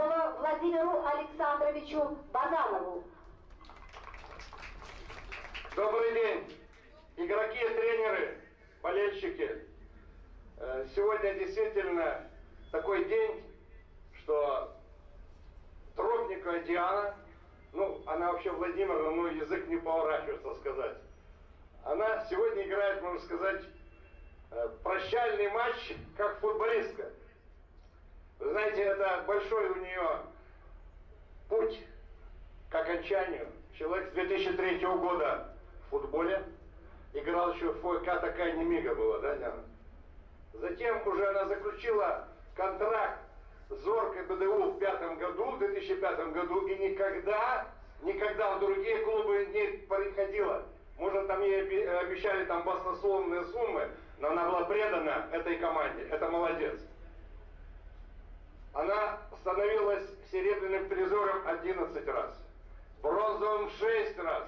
слово Владимиру Александровичу Базанову. Добрый день, игроки, тренеры, болельщики. Сегодня действительно такой день, что Тропникова Диана, ну, она вообще Владимировна, но язык не поворачивается сказать. Она сегодня играет, можно сказать, прощальный матч как футболистка. Вы знаете, это большой у нее путь к окончанию. Человек с 2003 года в футболе. Играл еще в ФК, такая немига была, да, Диана? Затем уже она заключила контракт с Зоркой БДУ в 2005 году, и никогда в другие клубы не приходила. Может, там ей обещали там баснословные суммы, но она была предана этой команде. Это молодец. Она становилась серебряным призером 11 раз, бронзовым 6 раз.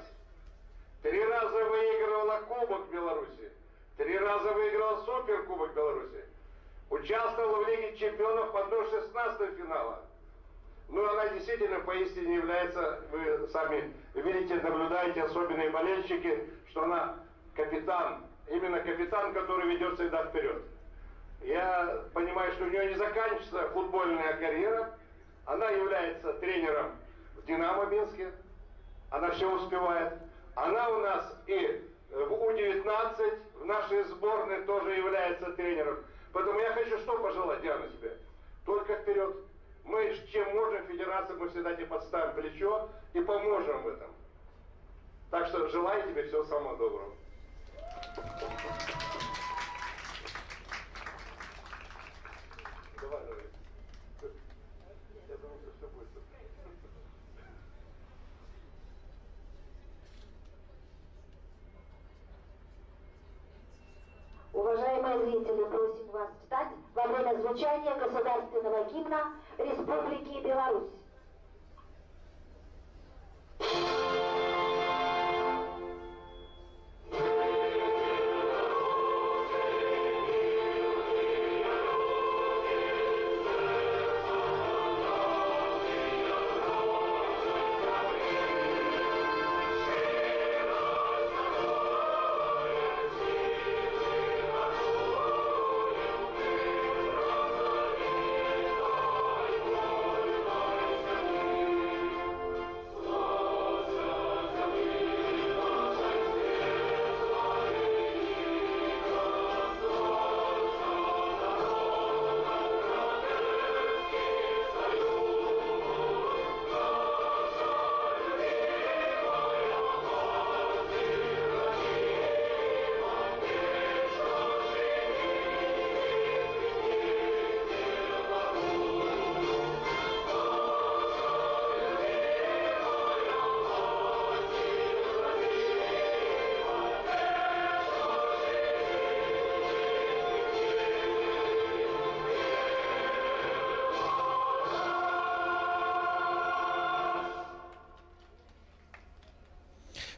3 раза выигрывала Кубок Беларуси, 3 раза выиграла Суперкубок Беларуси. Участвовала в Лиге чемпионов под 16 финала. Ну, она действительно поистине является, вы сами видите, наблюдаете, особенные болельщики, что она капитан, именно капитан, который ведет всегда вперед. Я понимаю, что у нее не заканчивается футбольная карьера. Она является тренером в «Динамо» Минске. Она все успевает. Она у нас и в У-19, в нашей сборной тоже является тренером. Поэтому я хочу что пожелать, Диана, тебе? Только вперед. Мы чем можем, федерация, мы всегда тебе подставим плечо и поможем в этом. Так что желаю тебе всего самого доброго. Давай. Я думаю, что все будет. Уважаемые зрители, просим вас встать во время звучания государственного гимна Республики Беларусь.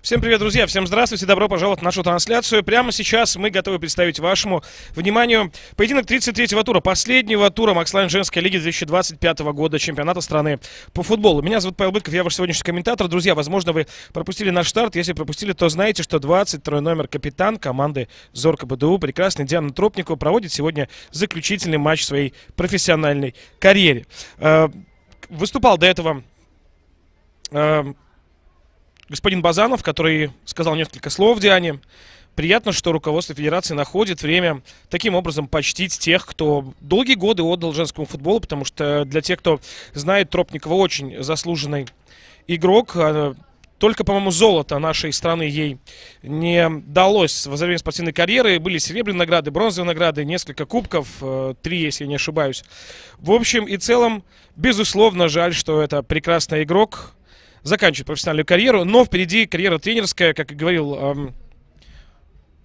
Всем привет, друзья! Всем здравствуйте! Добро пожаловать в нашу трансляцию. Прямо сейчас мы готовы представить вашему вниманию поединок 33-го тура, последнего тура Макслайн женской лиги 2025 года чемпионата страны по футболу. Меня зовут Павел Быков, я ваш сегодняшний комментатор. Друзья, возможно, вы пропустили наш старт. Если пропустили, то знаете, что 22 номер капитан команды Зорка БДУ, прекрасный Диана Тропникова, проводит сегодня заключительный матч в своей профессиональной карьере. Выступал до этого господин Базанов, который сказал несколько слов Диане. Приятно, что руководство федерации находит время таким образом почтить тех, кто долгие годы отдал женскому футболу, потому что для тех, кто знает, Тропникова очень заслуженный игрок. Только, по-моему, золото нашей страны ей не далось во время спортивной карьеры. Были серебряные награды, бронзовые награды, несколько кубков, 3, если я не ошибаюсь. В общем и целом, безусловно, жаль, что это прекрасный игрок заканчивает профессиональную карьеру, но впереди карьера тренерская, как и говорил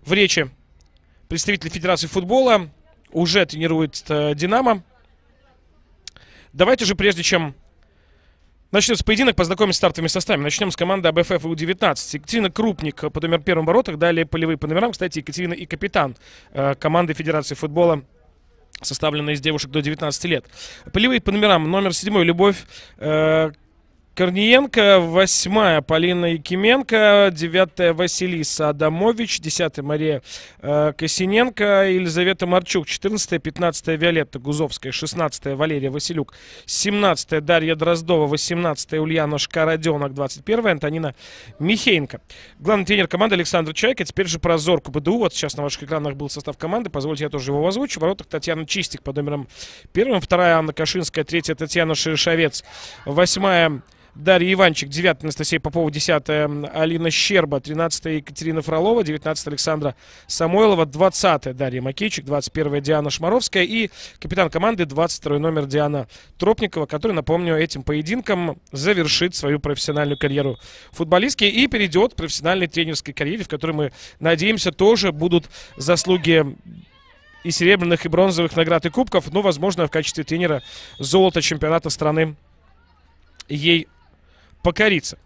в речи представитель Федерации футбола, уже тренирует «Динамо». Давайте же, прежде чем начнется поединок, познакомимся с стартовыми составами. Начнем с команды АБФ У-19. Екатерина Крупник по номер 1 воротах, далее полевые по номерам. Кстати, Екатерина и капитан команды Федерации футбола составленная из девушек до 19 лет. Полевые по номерам. Номер 7 Любовь Корниенко, 8 Полина Якименко, 9 Василиса Адамович, 10 Мария Косиненко, Елизавета Марчук, 14 15 Виолетта Гузовская, 16 Валерия Василюк, 17 Дарья Дроздова, 18 Ульяна Шкароденок, 21 Антонина Михеенко. Главный тренер команды Александр Чайка. Теперь же про зорку БДУ. Вот сейчас на ваших экранах был состав команды. Позвольте, я тоже его озвучу. В воротах Татьяна Чистик под номером 1, 2 Анна Кашинская, 3 Татьяна Шишовец, 8 Дарья Иванчик, 9 Анастасия Попова, 10 Алина Щерба, 13 Екатерина Фролова, 19 Александра Самойлова, 20 Дарья Макейчик, 21 Диана Шмаровская и капитан команды 22 номер Диана Тропникова, который, напомню, этим поединком завершит свою профессиональную карьеру футболистки и перейдет к профессиональной тренерской карьере, в которой, мы надеемся, тоже будут заслуги и серебряных, и бронзовых наград и кубков, но, возможно, в качестве тренера золота чемпионата страны ей покориться.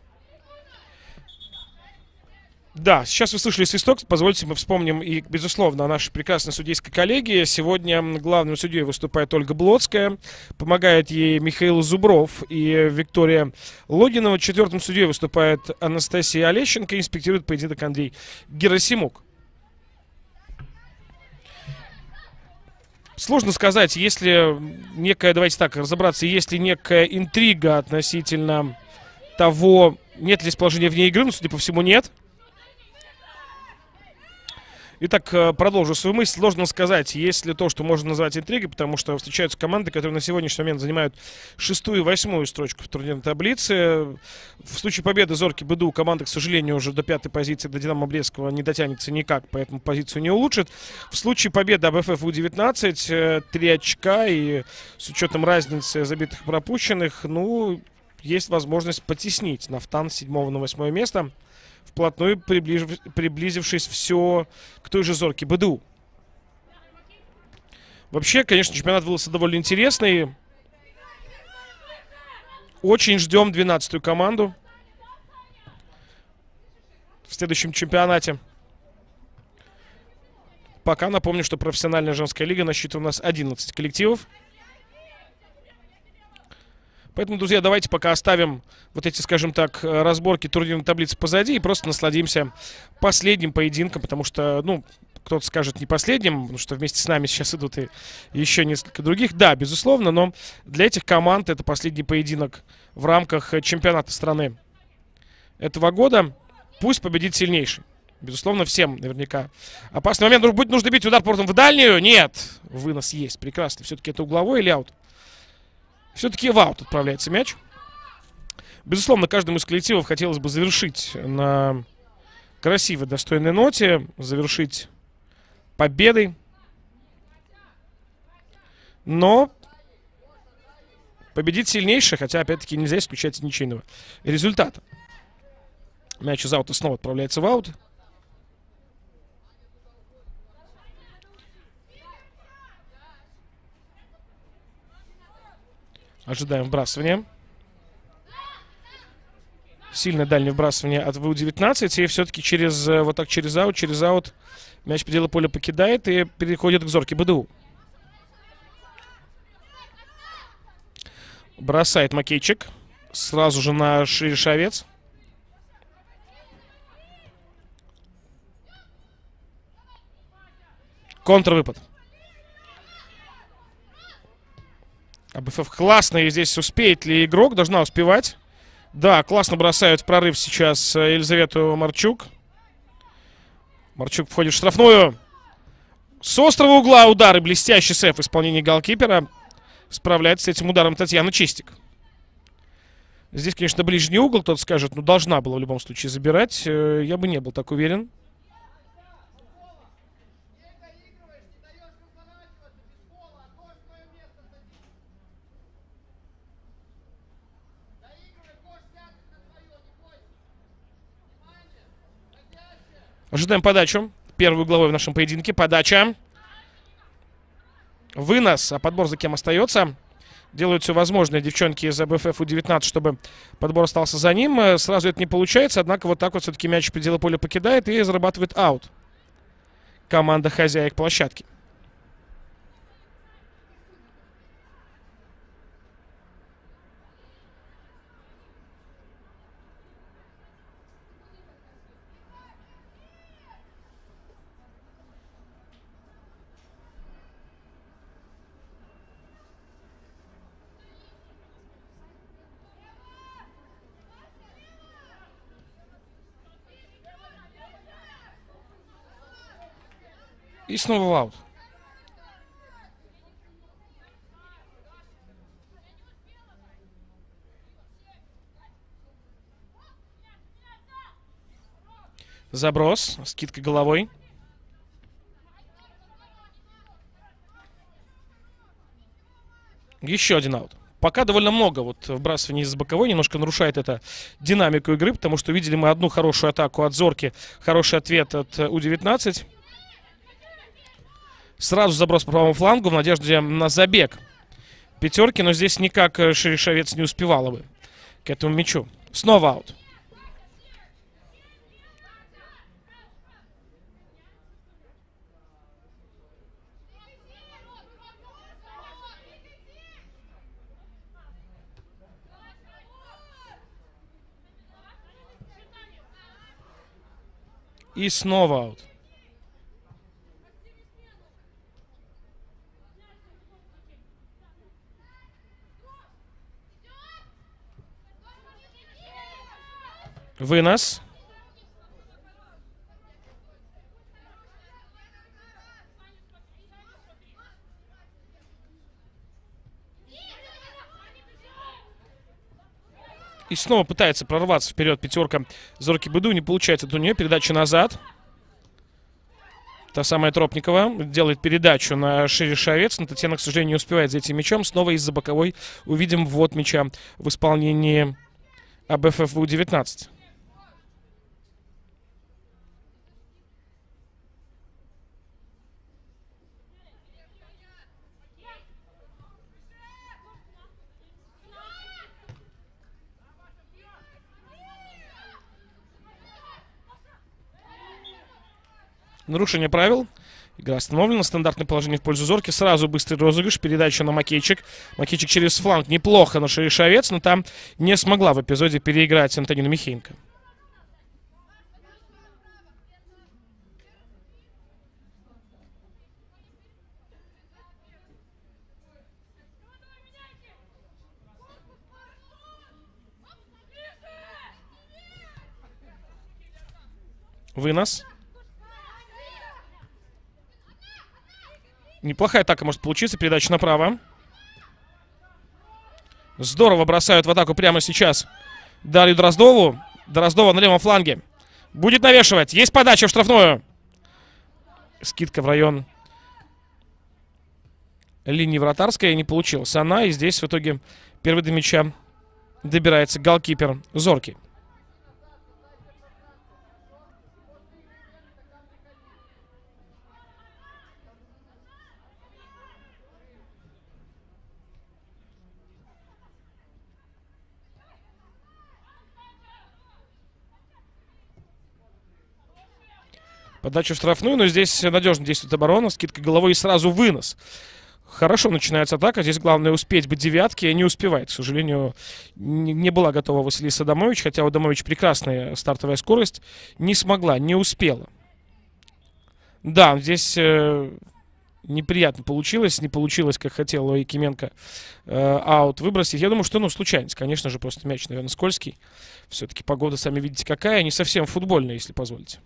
Да, сейчас вы слышали свисток. Позвольте, мы вспомним и, безусловно, о нашей прекрасной судейской коллегии. Сегодня главным судьей выступает Ольга Блоцкая. Помогает ей Михаил Зубров и Виктория Логинова. Четвертым судьей выступает Анастасия Олещенко. Инспектирует поединок Андрей Герасимук. Сложно сказать, если некая, давайте так разобраться, если некая интрига относительно того, нет ли положения вне игры, но, судя по всему, нет. Итак, продолжу свою мысль. Сложно сказать, есть ли то, что можно назвать интригой, потому что встречаются команды, которые на сегодняшний момент занимают 6-ю и 8-ю строчку в турнирной таблице. В случае победы Зорки БДУ команда, к сожалению, уже до 5-й позиции, до Динамо Брестского не дотянется никак, поэтому позицию не улучшит. В случае победы АБФ У-19 3 очка, и с учетом разницы забитых и пропущенных, ну, есть возможность потеснить Нафтан с 7 на 8 место, вплотную приблизившись все к той же Зорке БДУ. Вообще, конечно, чемпионат выдался довольно интересный. Очень ждем 12-ю команду в следующем чемпионате. Пока напомню, что профессиональная женская лига насчитывает у нас 11 коллективов. Поэтому, друзья, давайте пока оставим вот эти, скажем так, разборки турнирной таблицы позади и просто насладимся последним поединком, потому что, ну, кто-то скажет не последним, потому что вместе с нами сейчас идут и еще несколько других. Да, безусловно, но для этих команд это последний поединок в рамках чемпионата страны этого года. Пусть победит сильнейший. Безусловно, всем наверняка опасный момент. Нужно бить удар портом в дальнюю. Нет, вынос есть. Прекрасно. Все-таки это угловой или аут? Все-таки в аут отправляется мяч. Безусловно, каждому из коллективов хотелось бы завершить на красивой, достойной ноте. Завершить победой. Но победить сильнейший, хотя, опять-таки, нельзя исключать ничейного результата. Мяч из аута снова отправляется в аут. Ожидаем вбрасывания. Сильное дальнее вбрасывание от ВУ-19. И все-таки через аут мяч пределы поля покидает и переходит к Зорке БДУ. Бросает Макейчик. Сразу же на Шишовец. Контрвыпад. АБФ классно, и здесь успеет ли игрок? Должна успевать. Да, классно бросают в прорыв сейчас Елизавету Марчук. Марчук входит в штрафную. С острого угла удар и блестящий сейв в исполнении голкипера. Справляется с этим ударом Татьяна Чистик. Здесь, конечно, ближний угол. Кто-то скажет, ну должна была в любом случае забирать. Я бы не был так уверен. Ожидаем подачу. Первый угловой в нашем поединке. Подача. Вынос. А подбор за кем остается? Делают все возможное девчонки из АБФ У-19, чтобы подбор остался за ним. Сразу это не получается. Однако вот так вот все-таки мяч в пределы поля покидает и зарабатывает аут. Команда хозяек площадки. И снова в аут. Заброс. Скидка головой. Еще один аут. Пока довольно много вот вбрасываний из боковой. Немножко нарушает это динамику игры, потому что увидели мы одну хорошую атаку от Зорки. Хороший ответ от У-19. Сразу заброс по правому флангу в надежде на забег пятерки. Но здесь никак Шерешовец не успевала бы к этому мячу. Снова аут. И снова аут. Вынос. И снова пытается прорваться вперед пятерка Зорки БДУ. Не получается у нее. Передача назад. Та самая Тропникова делает передачу на Шерешовец. Но Татьяна, к сожалению, не успевает за этим мячом. Снова из-за боковой увидим ввод мяча в исполнении АБФФ У-19. Нарушение правил. Игра остановлена. Стандартное положение в пользу Зорки. Сразу быстрый розыгрыш. Передача на Макейчик. Макейчик через фланг. Неплохо на Шерешовец, но там не смогла в эпизоде переиграть Антонину Михеенко. Вынос. Неплохая атака может получиться. Передача направо. Здорово бросают в атаку прямо сейчас Дарью Дроздову. Дроздова на левом фланге. Будет навешивать. Есть подача в штрафную. Скидка в район линии вратарской не получилась. Она и здесь в итоге первый до мяча добирается голкипер Зорки. Подача в штрафную, но здесь надежно действует оборона. Скидка головой и сразу вынос. Хорошо начинается атака. Здесь главное успеть быть девятке. Не успевает, к сожалению. Не была готова Василиса Адамович. Хотя у Адамович прекрасная стартовая скорость. Не смогла, не успела. Да, здесь неприятно получилось. Не получилось, как хотела Якименко аут выбросить. Я думаю, что случайность. Конечно же, просто мяч, наверное, скользкий. Все-таки погода, сами видите, какая. Не совсем футбольная, если позволите.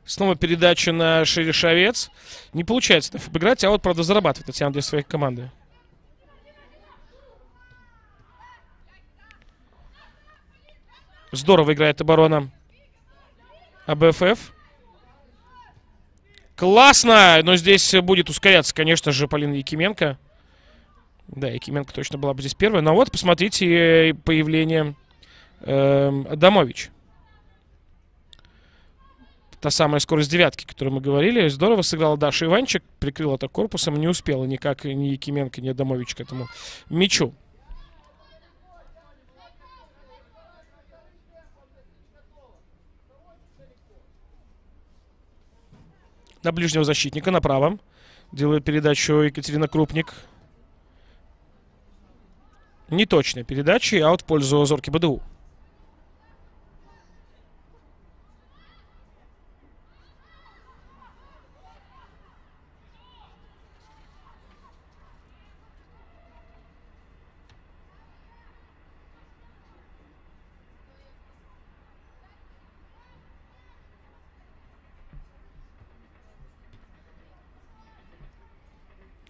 Снова передача на Шерешовец. Не получается обыграть, а вот, правда, зарабатывает Татьяна для своей команды. Здорово играет оборона АБФФ. Классно! Но здесь будет ускоряться, конечно же, Полина Якименко. Да, Якименко точно была бы здесь первая. Но вот, посмотрите, появление Адамович. Та самая скорость девятки, о которой мы говорили. Здорово сыграла Даша Иванчик. Прикрыла так корпусом. Не успела никак ни Якименко, ни Адамович к этому мячу. На ближнего защитника, направо. Делает передачу Екатерина Крупник. Неточная передача. И аут в пользу Зорки БДУ.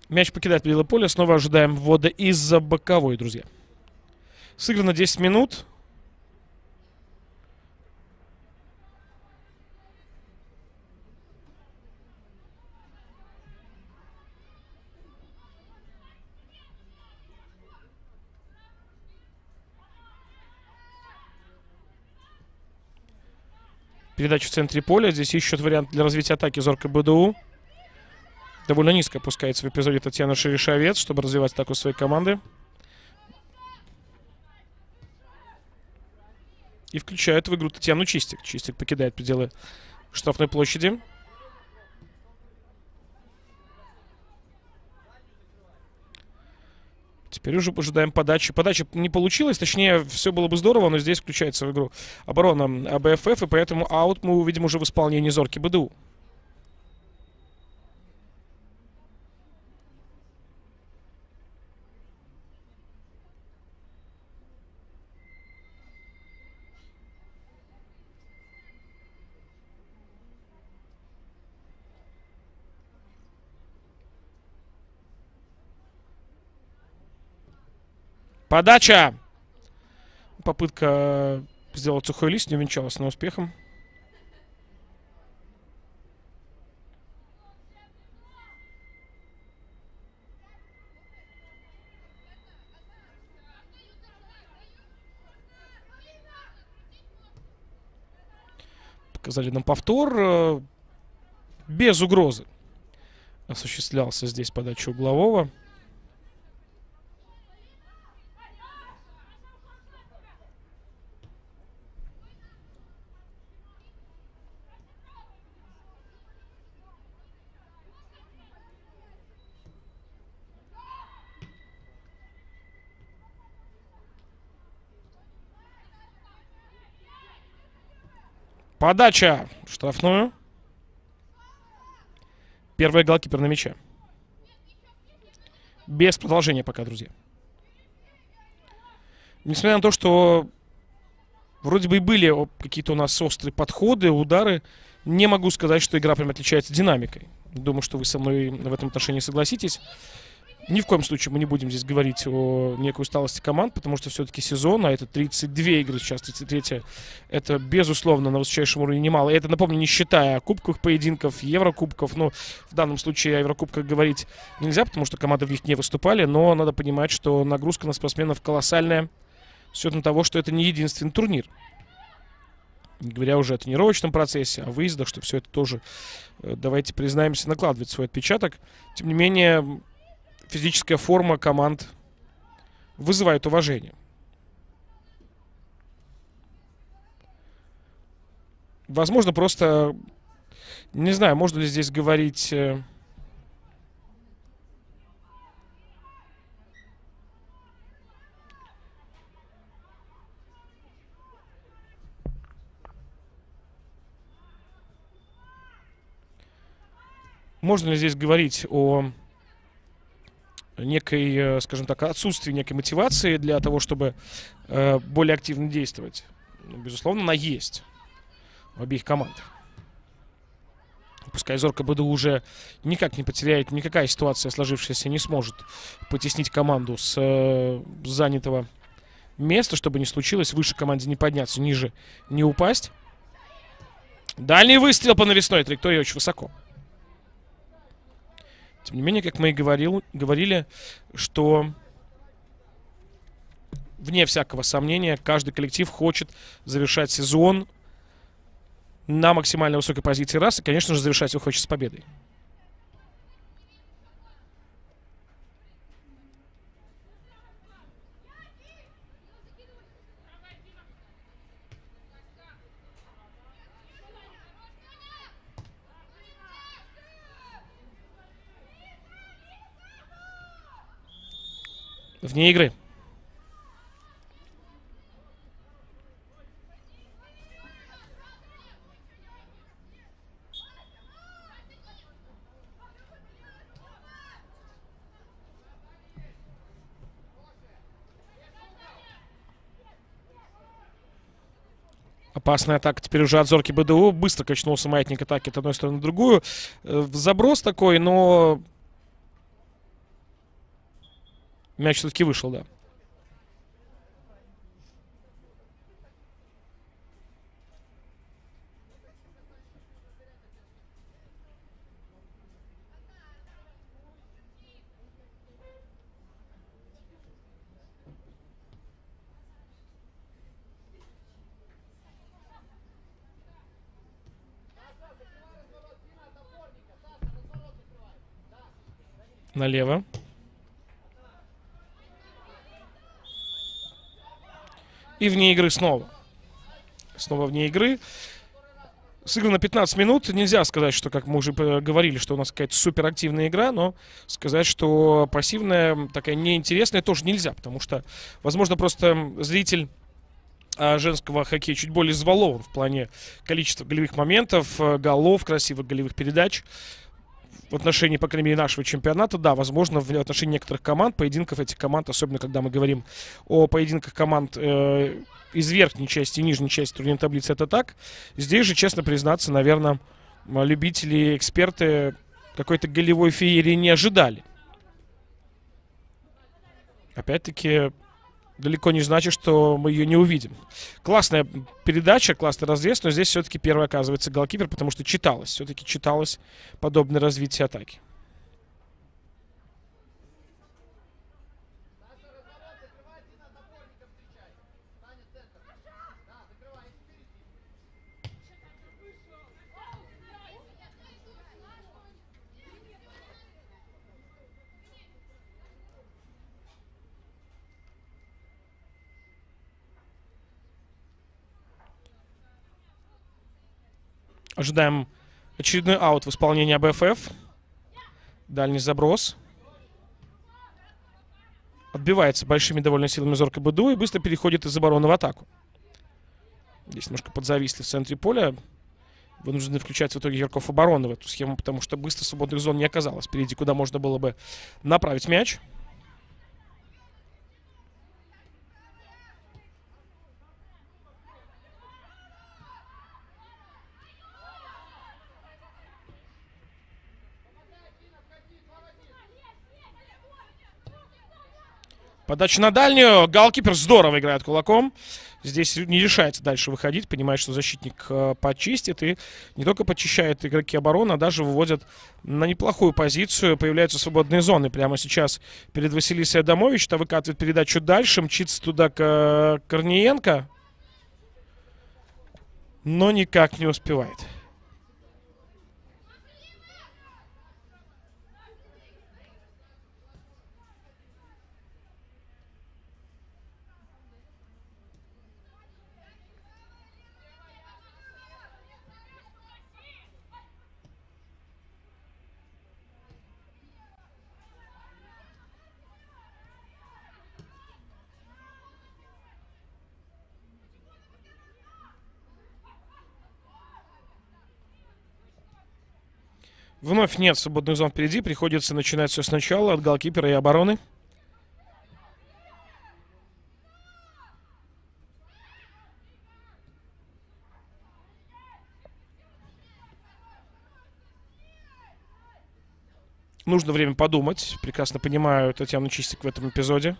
Мяч покидает пределы поля. Снова ожидаем ввода из-за боковой, друзья. Сыграно 10 минут. Передача в центре поля. Здесь ищут вариант для развития атаки Зорко БДУ. Довольно низко опускается в эпизоде Татьяна Шерешовец, чтобы развивать атаку своей команды. И включает в игру Татьяну Чистик. Чистик покидает пределы штрафной площади. Теперь уже ожидаем подачи. Подача не получилась, точнее, все было бы здорово, но здесь включается в игру оборона АБФФ, и поэтому аут мы увидим уже в исполнении Зорки БДУ. Подача! Попытка сделать сухой лист не увенчалась на успехом. Показали нам повтор. Без угрозы осуществлялся здесь подача углового. Подача в штрафную. Первый голкипер на мяче. Без продолжения пока, друзья. Несмотря на то, что вроде бы и были какие-то у нас острые подходы, удары, не могу сказать, что игра прям отличается динамикой. Думаю, что вы со мной в этом отношении согласитесь. Ни в коем случае мы не будем здесь говорить о некой усталости команд, потому что все-таки сезон, а это 32 игры сейчас, 33-я, это, безусловно, на высочайшем уровне немало. И это, напомню, не считая кубковых поединков, еврокубков. Ну, в данном случае о еврокубках говорить нельзя, потому что команды в них не выступали, но надо понимать, что нагрузка на спортсменов колоссальная, с учетом того, что это не единственный турнир. Не говоря уже о тренировочном процессе, о выездах, что все это тоже, давайте признаемся, накладывает свой отпечаток. Тем не менее, физическая форма команд вызывает уважение. Возможно, просто, не знаю, можно ли здесь говорить... Можно ли здесь говорить о некой, скажем так, отсутствии некой мотивации для того, чтобы более активно действовать? Ну, безусловно, она есть у обеих команд. Пускай Зорко БДУ уже никак не потеряет, никакая ситуация сложившаяся не сможет потеснить команду с занятого места, чтобы не случилось, выше команде не подняться, ниже не упасть. Дальний выстрел по навесной траектории очень высоко. Тем не менее, как мы и говорили, что вне всякого сомнения каждый коллектив хочет завершать сезон на максимально высокой позиции раз, и, конечно же, завершать его хочет с победой. Вне игры. Опасная атака теперь уже от Зорки БДУ. Быстро качнулся маятник атаки от одной стороны на другую. Заброс такой, но Мяч все-таки вышел, да. Налево. И вне игры снова. Снова вне игры. Сыграно 15 минут. Нельзя сказать, что, как мы уже говорили, что у нас какая-то суперактивная игра, но сказать, что пассивная, такая неинтересная, тоже нельзя, потому что, возможно, просто зритель женского хоккея чуть более избалован в плане количества голевых моментов, голов, красивых голевых передач. В отношении, по крайней мере, нашего чемпионата, да, возможно, в отношении некоторых команд, поединков этих команд, особенно когда мы говорим о поединках команд из верхней части и нижней части турнирной таблицы, это так. Здесь же, честно признаться, наверное, любители, эксперты какой-то голевой феерии не ожидали. Опять-таки, далеко не значит, что мы ее не увидим. Классная передача, классный разрез, но здесь все-таки первый оказывается голкипер, потому что читалось. Все-таки читалось подобное развитие атаки. Ожидаем очередной аут в исполнении АБФФ. Дальний заброс. Отбивается большими довольно силами Зорко БДУ и быстро переходит из обороны в атаку. Здесь немножко подзависли в центре поля. Вынуждены включать в итоге игроков обороны в эту схему, потому что быстро свободных зон не оказалось впереди, куда можно было бы направить мяч. Подача на дальнюю. Голкипер здорово играет кулаком. Здесь не решается дальше выходить. Понимает, что защитник почистит. И не только почищает игроки обороны, а даже выводят на неплохую позицию. Появляются свободные зоны. Прямо сейчас перед Василисой Адамович. Та выкатывает передачу дальше. Мчится туда к Корниенко. Но никак не успевает. Вновь нет свободных зон впереди. Приходится начинать все сначала от голкипера и обороны. Нужно время подумать. Прекрасно понимаю Татьяну Чистик в этом эпизоде.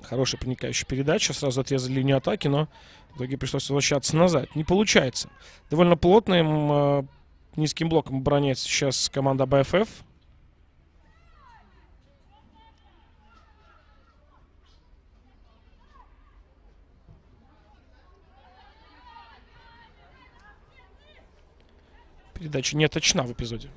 Хорошая проникающая передача. Сразу отрезали линию атаки, но в итоге пришлось возвращаться назад. Не получается. Довольно плотным низким блоком обороняется сейчас команда АБФФ. Передача не точна в эпизоде.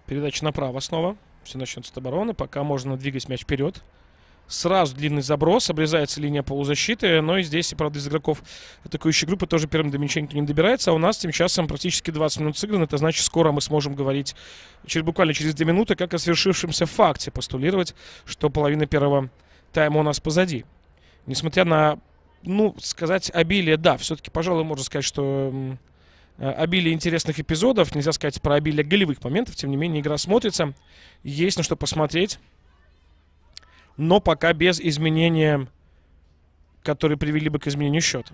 Передача направо снова. Все начнется с обороны. Пока можно двигать мяч вперед. Сразу длинный заброс. Обрезается линия полузащиты. Но и здесь, и правда, из игроков атакующей группы тоже первым до мяча никто не добирается. А у нас тем часом практически 20 минут сыграно. Это значит, скоро мы сможем говорить буквально через 2 минуты, как о свершившемся факте. Постулировать, что половина первого тайма у нас позади. Несмотря на, сказать обилие, да, все-таки, пожалуй, можно сказать, что обилие интересных эпизодов, нельзя сказать про обилие голевых моментов, тем не менее игра смотрится, есть на что посмотреть, но пока без изменения, которые привели бы к изменению счета.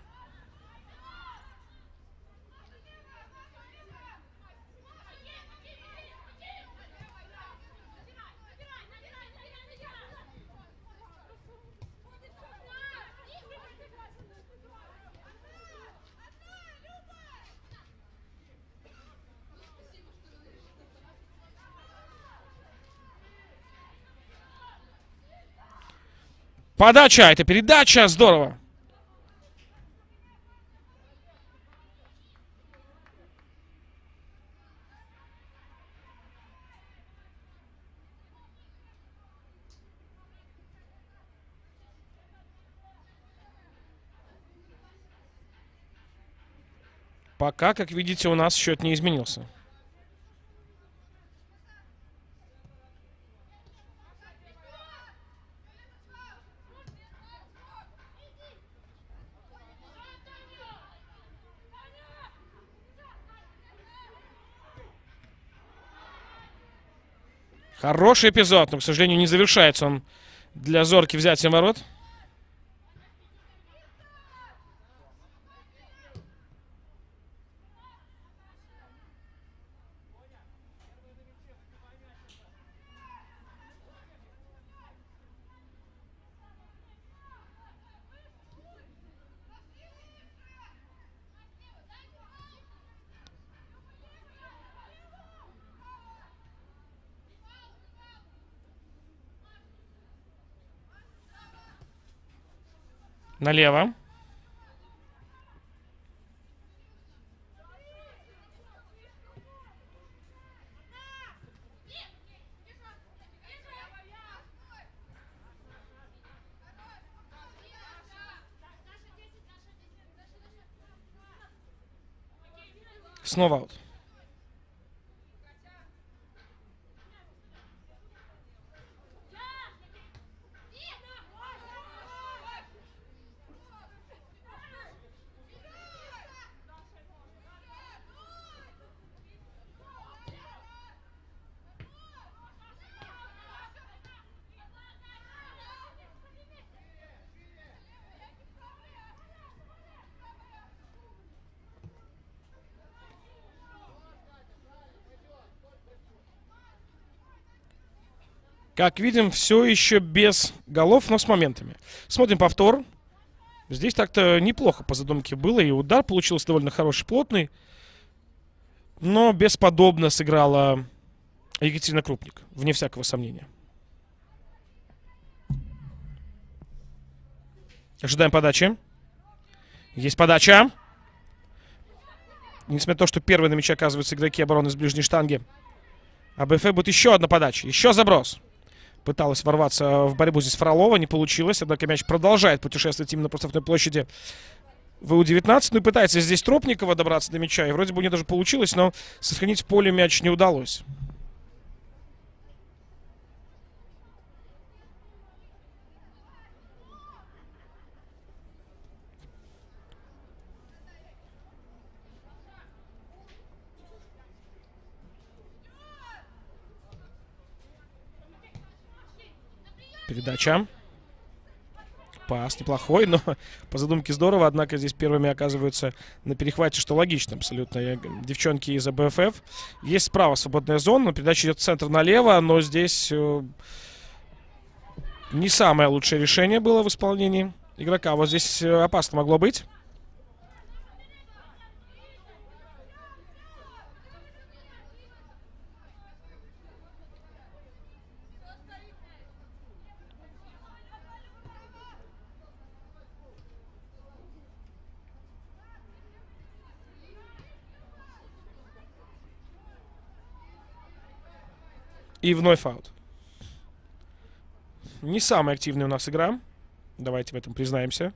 Подача, это передача, здорово. Пока, как видите, у нас счет не изменился. Хороший эпизод, но, к сожалению, не завершается он для Зорки взятием ворот. Налево. Снова аут. Как видим, все еще без голов, но с моментами. Смотрим повтор. Здесь так-то неплохо по задумке было. И удар получился довольно хороший, плотный. Но бесподобно сыграла Екатерина Крупник, вне всякого сомнения. Ожидаем подачи. Есть подача. Несмотря на то, что первые на мяче оказываются игроки обороны с ближней штанги. А БФ будет еще одна подача. Еще заброс. Пыталась ворваться в борьбу здесь Фролова. Не получилось. Однако мяч продолжает путешествовать именно по штрафной площади в УУ-19. Ну и пытается здесь Тропникова добраться до мяча. И вроде бы у нее даже получилось, но сохранить в поле мяч не удалось. Передача. Пас неплохой, но по задумке здорово. Однако здесь первыми оказываются на перехвате, что логично абсолютно. Девчонки из АБФФ. Есть справа свободная зона. Передача идет в центр налево, но здесь не самое лучшее решение было в исполнении игрока. Вот здесь опасно могло быть. И вновь аут. Не самая активная у нас игра. Давайте в этом признаемся.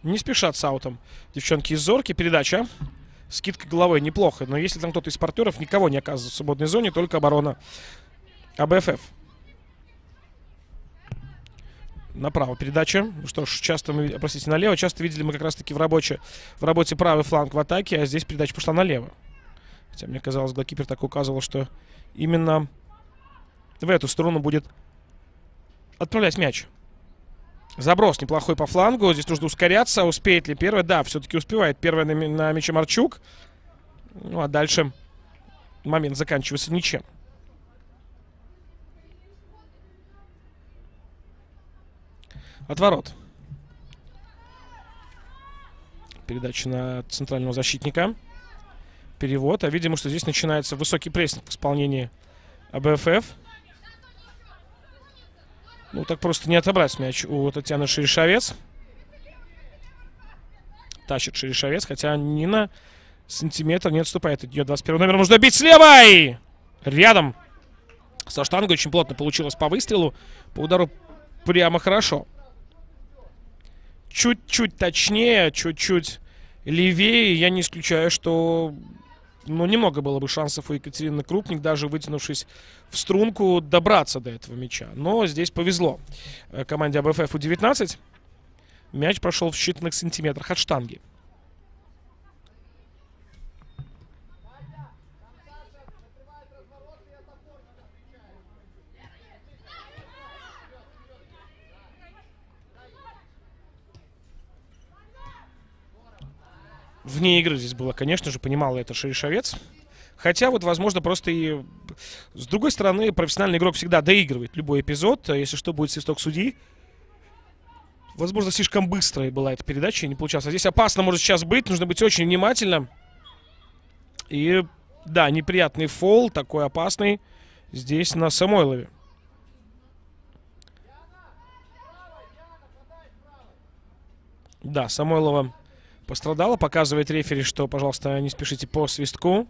Не спешат с аутом девчонки из Зорки. Передача. Скидка головой неплохо. Но если там кто-то из партнеров, никого не оказывается в свободной зоне, только оборона АБФФ. Направо передача. Ну что ж, часто мы, простите, налево. Часто видели мы как раз-таки в работе правый фланг в атаке, а здесь передача пошла налево. Хотя мне казалось, голкипер так указывал, что именно в эту сторону будет отправлять мяч. Заброс неплохой по флангу. Здесь нужно ускоряться. Успеет ли первая? Да, все-таки успевает. Первая на мяче Марчук. Ну, а дальше момент заканчивается ничем. Отворот. Передача на центрального защитника. Перевод. А видимо, что здесь начинается высокий прессинг в исполнении АБФФ. Ну, так просто не отобрать мяч у Татьяны Шерешовец. Тащит Шерешовец, хотя ни на сантиметр не отступает от нее. 21 номер нужно бить с левой! Рядом. Со штангой очень плотно получилось по выстрелу. По удару прямо хорошо. Чуть-чуть точнее, чуть-чуть левее. Я не исключаю, что... Ну, немного было бы шансов у Екатерины Крупник, даже вытянувшись в струнку, добраться до этого мяча. Но здесь повезло команде АБФФ У-19. Мяч прошел в считанных сантиметрах от штанги. Вне игры здесь было, конечно же, понимала это Шерешовец. Хотя вот, возможно, просто и... С другой стороны, профессиональный игрок всегда доигрывает любой эпизод. Если что, будет свисток судьи. Возможно, слишком быстрая была эта передача и не получалось. А здесь опасно может сейчас быть. Нужно быть очень внимательным. И, да, неприятный фол, такой опасный, здесь на Самойлове. Да, Самойлова пострадала. Показывает рефери, что, пожалуйста, не спешите по свистку.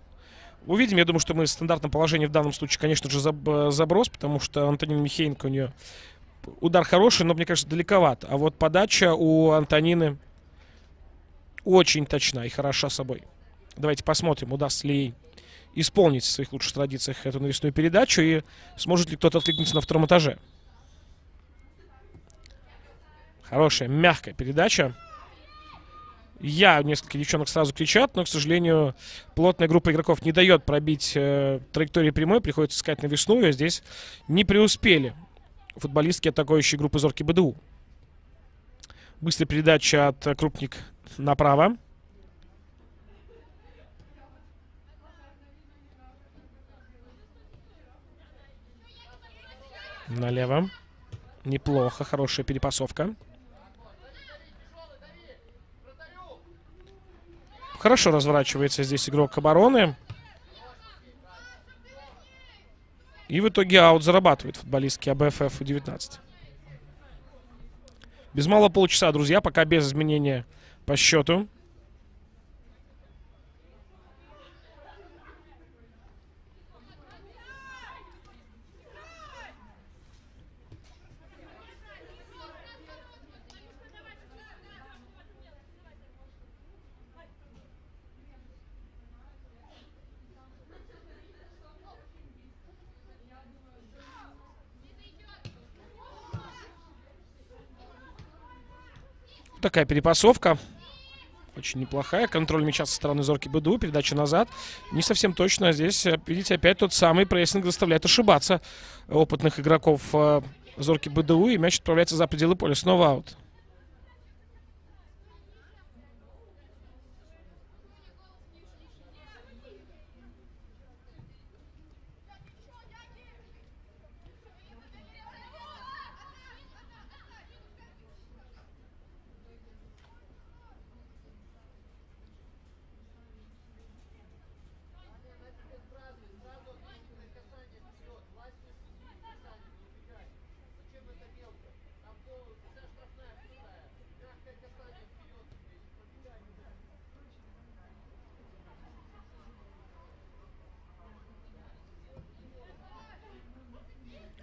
Увидим. Я думаю, что мы в стандартном положении в данном случае, конечно же, заброс, потому что Антонина Михеенко, у нее удар хороший, но, мне кажется, далековат. А вот подача у Антонины очень точна и хороша собой. Давайте посмотрим, удастся ли ей исполнить в своих лучших традициях эту навесную передачу и сможет ли кто-то откликнуться на втором этаже. Хорошая, мягкая передача. Несколько девчонок сразу кричат, но, к сожалению, плотная группа игроков не дает пробить траектории прямой. Приходится искать навесную, а здесь не преуспели футболистки атакующей группы Зорки БДУ. Быстрая передача от Крупник направо. Налево. Неплохо, хорошая перепасовка. Хорошо разворачивается здесь игрок обороны. И в итоге аут зарабатывает футболистки АБФФ У-19. Без малого полчаса, друзья, пока без изменения по счету. Такая перепасовка. Очень неплохая. Контроль мяча со стороны Зорки БДУ. Передача назад. Не совсем точно. Здесь, видите, опять тот самый прессинг заставляет ошибаться опытных игроков Зорки БДУ. И мяч отправляется за пределы поля. Снова аут.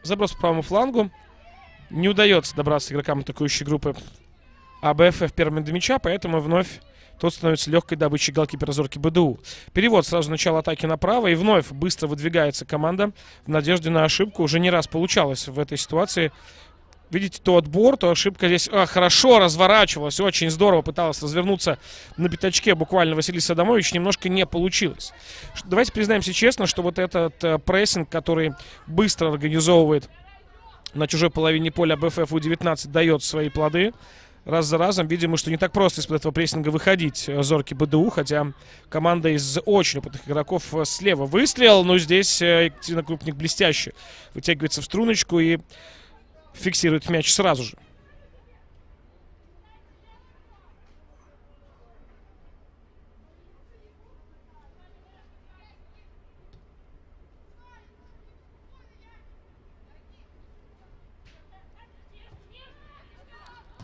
Заброс по правому флангу. Не удается добраться игрокам атакующей группы АБФ первым до мяча, поэтому вновь тот становится легкой добычей голкипера Зорки БДУ. Перевод сразу начало атаки направо, и вновь быстро выдвигается команда в надежде на ошибку. Уже не раз получалось в этой ситуации. Видите, то отбор, то ошибка здесь хорошо разворачивалась, очень здорово пыталась развернуться на пятачке буквально Василиса Адамович, немножко не получилось. Давайте признаемся честно, что вот этот прессинг, который быстро организовывает на чужой половине поля АБФ У-19, дает свои плоды. Раз за разом видим, что не так просто из-под этого прессинга выходить Зорки БДУ, хотя команда из очень опытных игроков слева. Выстрел, но здесь Екатерина Крупник блестяще вытягивается в струночку и фиксирует мяч сразу же.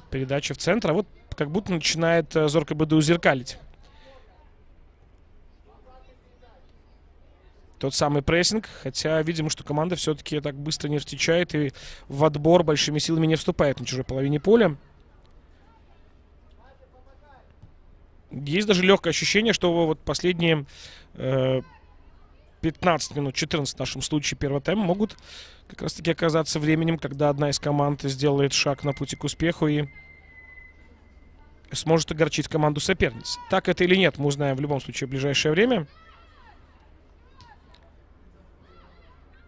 Передача в центр, а вот как будто начинает Зорка БДУ зеркалить. Тот самый прессинг, хотя видимо, что команда все-таки так быстро не встречает и в отбор большими силами не вступает на чужой половине поля. Есть даже легкое ощущение, что вот последние 15 минут, 14 в нашем случае первого тайма, могут как раз таки оказаться временем, когда одна из команд сделает шаг на пути к успеху и сможет огорчить команду соперниц. Так это или нет, мы узнаем в любом случае в ближайшее время.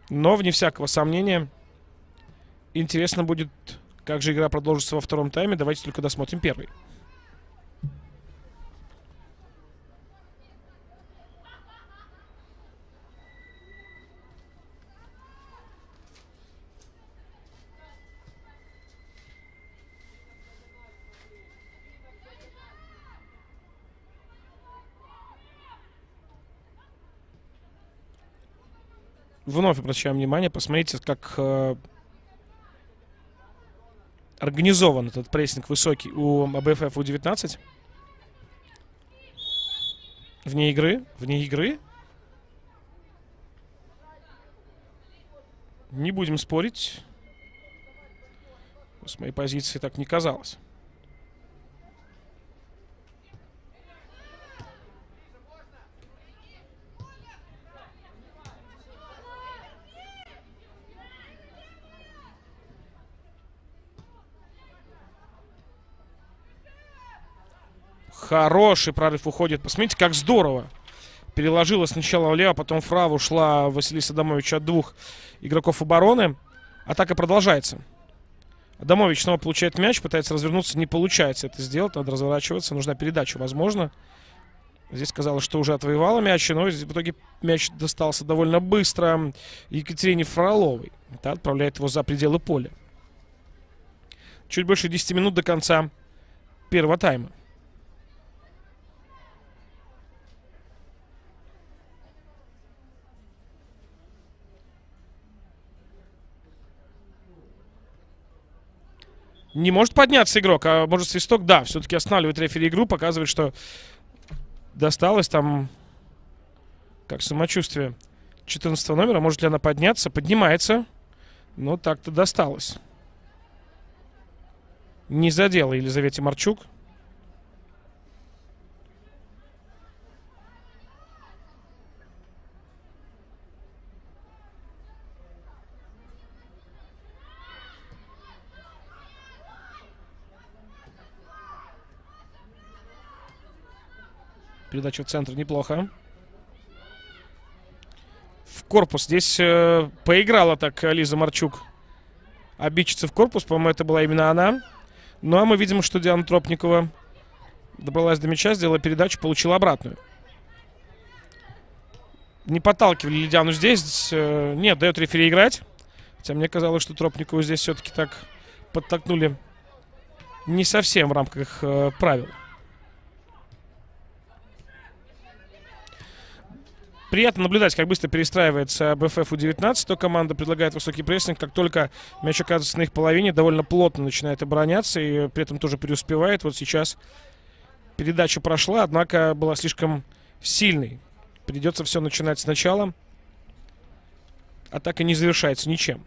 Но, вне всякого сомнения, интересно будет, как же игра продолжится во втором тайме. Давайте только досмотрим первый. Вновь обращаем внимание, посмотрите, как организован этот прессинг высокий у АБФ У-19. Вне игры. Не будем спорить. С моей позиции так не казалось. Хороший прорыв уходит. Посмотрите, как здорово. Переложила сначала влево, потом вправо ушла Василиса Адамович от двух игроков обороны. Атака продолжается. Адамович снова получает мяч, пытается развернуться. Не получается это сделать, надо разворачиваться. Нужна передача, возможно. Здесь казалось, что уже отвоевала мяч, но в итоге мяч достался довольно быстро Екатерине Фроловой. Та отправляет его за пределы поля. Чуть больше 10 минут до конца первого тайма. Не может подняться игрок, а может свисток, да, все-таки останавливает рефери игру, показывает, что досталось там, как самочувствие 14 номера. Может ли она подняться? Поднимается, но так-то досталось. Не задела Елизавете Марчук. Передача в центр неплохо. В корпус. Здесь поиграла так Лиза Марчук. Обидчица в корпус. По-моему, это была именно она. Ну, а мы видим, что Диана Тропникова добралась до мяча, сделала передачу, получила обратную. Не подталкивали ли Диану здесь? Нет, дает рефери играть. Хотя мне казалось, что Тропникову здесь все-таки так подтолкнули не совсем в рамках правил. Приятно наблюдать, как быстро перестраивается АБФ У-19. То команда предлагает высокий прессинг. Как только мяч оказывается на их половине, довольно плотно начинает обороняться и при этом тоже преуспевает. Вот сейчас передача прошла, однако была слишком сильной. Придется все начинать сначала. Атака не завершается ничем. .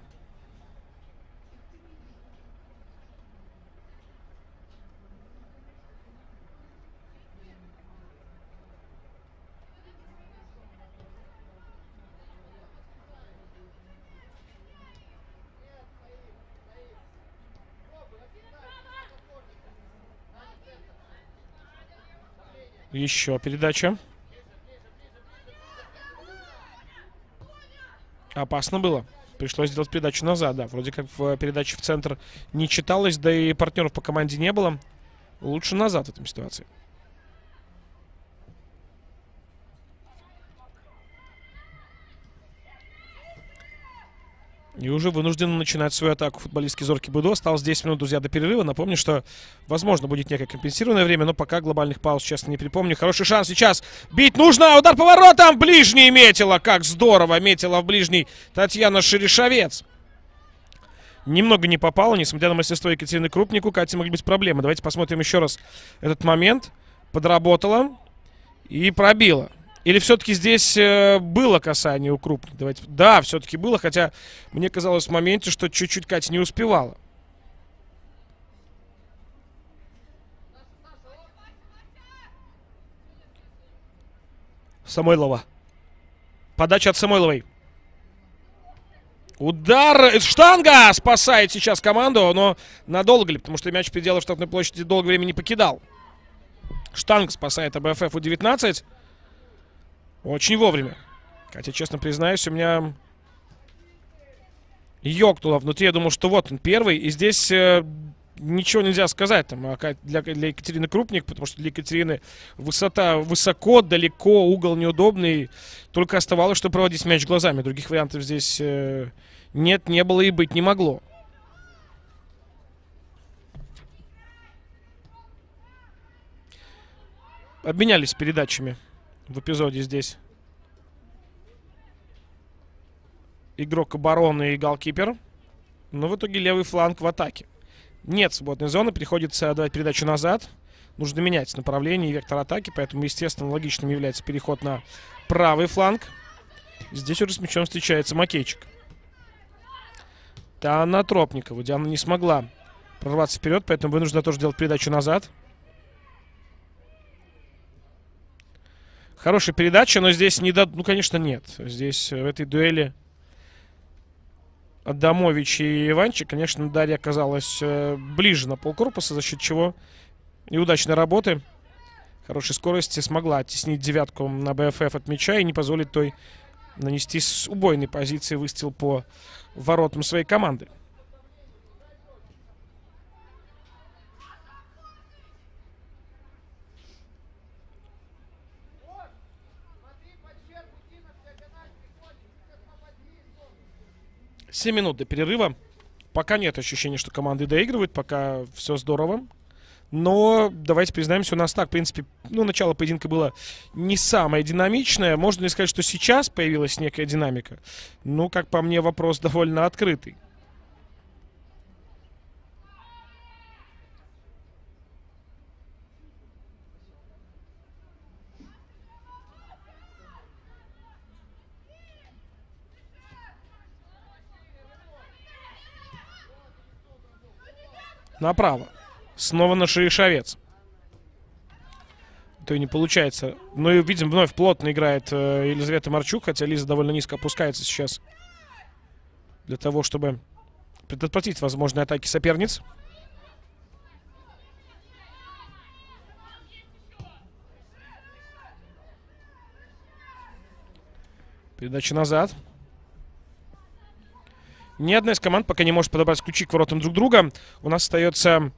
Еще передача. Опасно было. Пришлось сделать передачу назад, да. Вроде как в передаче в центр не читалось, да и партнеров по команде не было. Лучше назад в этом ситуации. И уже вынуждены начинать свою атаку футболистки Зорки Будо. Осталось 10 минут, друзья, до перерыва. Напомню, что, возможно, будет некое компенсированное время, но пока глобальных пауз, честно, не припомню. Хороший шанс сейчас. Бить нужно! Удар поворотом! Ближний метила! Как здорово! Метила в ближний Татьяна Шерешовец. Немного не попало, несмотря на мастерство Екатерины Крупник, у Кати могли быть проблемы. Давайте посмотрим еще раз этот момент. Подработала и пробила. Или все-таки здесь было касание у Крупник? Давайте. Да, все-таки было, хотя мне казалось в моменте, что чуть-чуть Катя не успевала. Самойлова. Подача от Самойловой. Удар, штанга спасает сейчас команду, но надолго ли, потому что мяч в пределах штрафной площади долгое время не покидал. Штанга спасает АБФФ У-19. Очень вовремя. Хотя, честно признаюсь, у меня ёкнуло внутри. Я думал, что вот он первый. И здесь ничего нельзя сказать там, для Екатерины Крупник, потому что для Екатерины высота высоко, далеко, угол неудобный. Только оставалось, что проводить мяч глазами. Других вариантов здесь нет, не было и быть не могло. Обменялись передачами в эпизоде здесь. Игрок обороны и голкипер. Но в итоге левый фланг в атаке. Нет свободной зоны, приходится давать передачу назад. Нужно менять направление и вектор атаки, поэтому, естественно, логичным является переход на правый фланг. Здесь уже с мячом встречается Макейчик. Диана Тропникова. Диана не смогла прорваться вперед, поэтому вынуждена тоже делать передачу назад. Хорошая передача, но здесь не дадут. Ну, конечно, нет. Здесь в этой дуэли Адамович и Иванчик, конечно, Дарья оказалась ближе на полкорпуса, за счет чего неудачной работы, хорошей скорости смогла оттеснить девятку на БФФ от мяча и не позволить той нанести с убойной позиции выстрел по воротам своей команды. Семь минут до перерыва. Пока нет ощущения, что команды доигрывают. Пока все здорово. Но давайте признаемся, у нас так, в принципе, ну, начало поединка было не самое динамичное. Можно ли сказать, что сейчас появилась некая динамика? Ну, как по мне, вопрос довольно открытый. Направо. Снова на Шерешовец. То и не получается. Ну и видим, вновь плотно играет Елизавета Марчук, хотя Лиза довольно низко опускается сейчас для того, чтобы предотвратить возможные атаки соперниц. Передача назад. Ни одна из команд пока не может подобрать ключи к воротам друг друга. У нас остается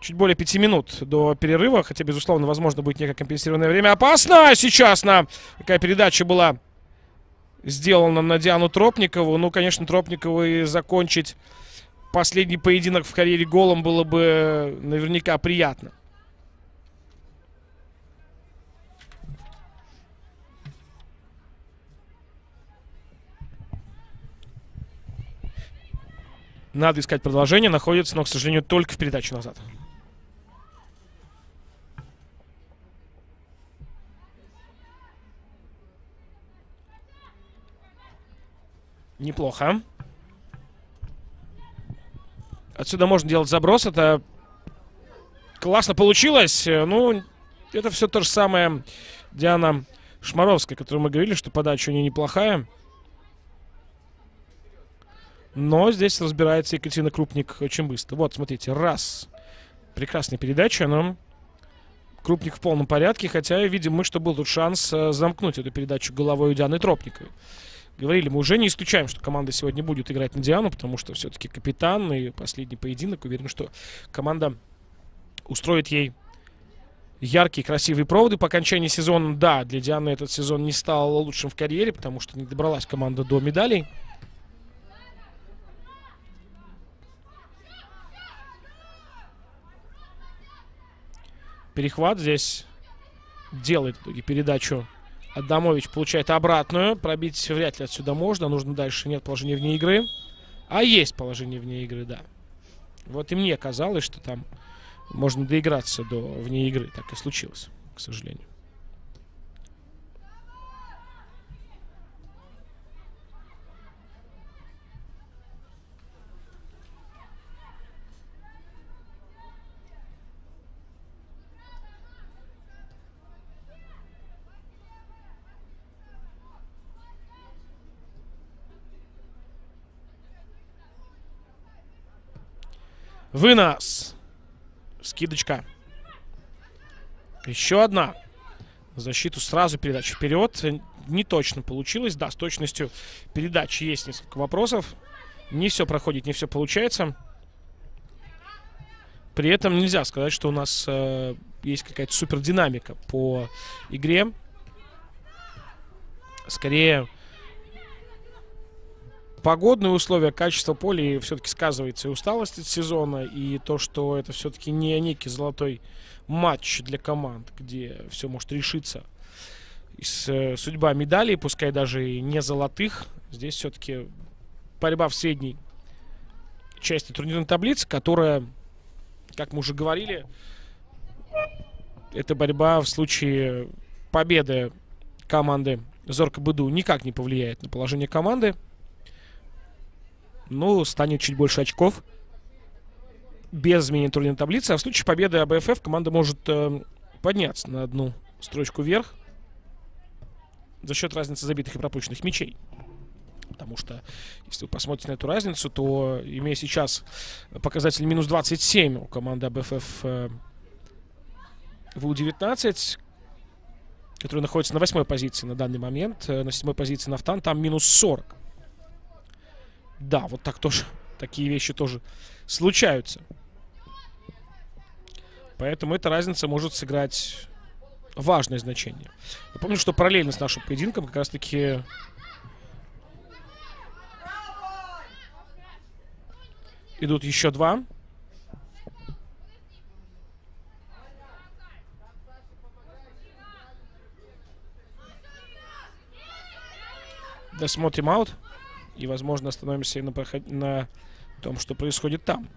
чуть более 5 минут до перерыва. Хотя, безусловно, возможно, будет некое компенсированное время. Опасно! Сейчас такая передача была сделана на Диану Тропникову. Ну, конечно, Тропниковой закончить последний поединок в карьере голом было бы наверняка приятно. Надо искать продолжение. Находится, но, к сожалению, только в передаче назад. Неплохо. Отсюда можно делать заброс. Это классно получилось. Ну, это все то же самое Диана Шмаровская, о которой мы говорили, что подача у нее неплохая. Но здесь разбирается Екатерина Крупник очень быстро. Вот, смотрите, раз. Прекрасная передача, но Крупник в полном порядке, хотя видим мы, что был тут шанс замкнуть эту передачу головой у Дианы Тропниковой. Говорили, мы уже не исключаем, что команда сегодня будет играть на Диану, потому что все-таки капитан и последний поединок. Уверен, что команда устроит ей яркие, красивые проводы по окончании сезона. Да, для Дианы этот сезон не стал лучшим в карьере, потому что не добралась команда до медалей. Перехват здесь делает в итоге передачу. Адамович получает обратную. Пробить вряд ли отсюда можно. Нужно дальше. Нет положения вне игры. А есть положение вне игры, да. Вот и мне казалось, что там можно доиграться до вне игры. Так и случилось, к сожалению. Вынос. Скидочка. Еще одна. Защиту сразу передача вперед. Не точно получилось. Да, с точностью передачи есть несколько вопросов. Не все проходит, не все получается. При этом нельзя сказать, что у нас есть какая-то супер динамика по игре. Скорее, погодные условия, качество поля все-таки сказывается и усталость от сезона, и то, что это все-таки не некий золотой матч для команд, где все может решиться. Судьба медалей, пускай даже и не золотых. Здесь все-таки борьба в средней части турнирной таблицы, которая, как мы уже говорили, эта борьба в случае победы команды Зорко БДУ никак не повлияет на положение команды. Ну, станет чуть больше очков без изменения турнирной таблицы. А в случае победы АБФФ команда может подняться на одну строчку вверх за счет разницы забитых и пропущенных мячей. Потому что, если вы посмотрите на эту разницу, то, имея сейчас показатель минус 27 у команды АБФФ в У-19, которая находится на 8-й позиции на данный момент, на 7-й позиции Нафтан, там минус 40. Да, вот так тоже. Такие вещи тоже случаются. Поэтому эта разница может сыграть важное значение. Я помню, что параллельно с нашим поединком как раз-таки идут еще два. Досмотрим аут. И, возможно, остановимся на том, что происходит там.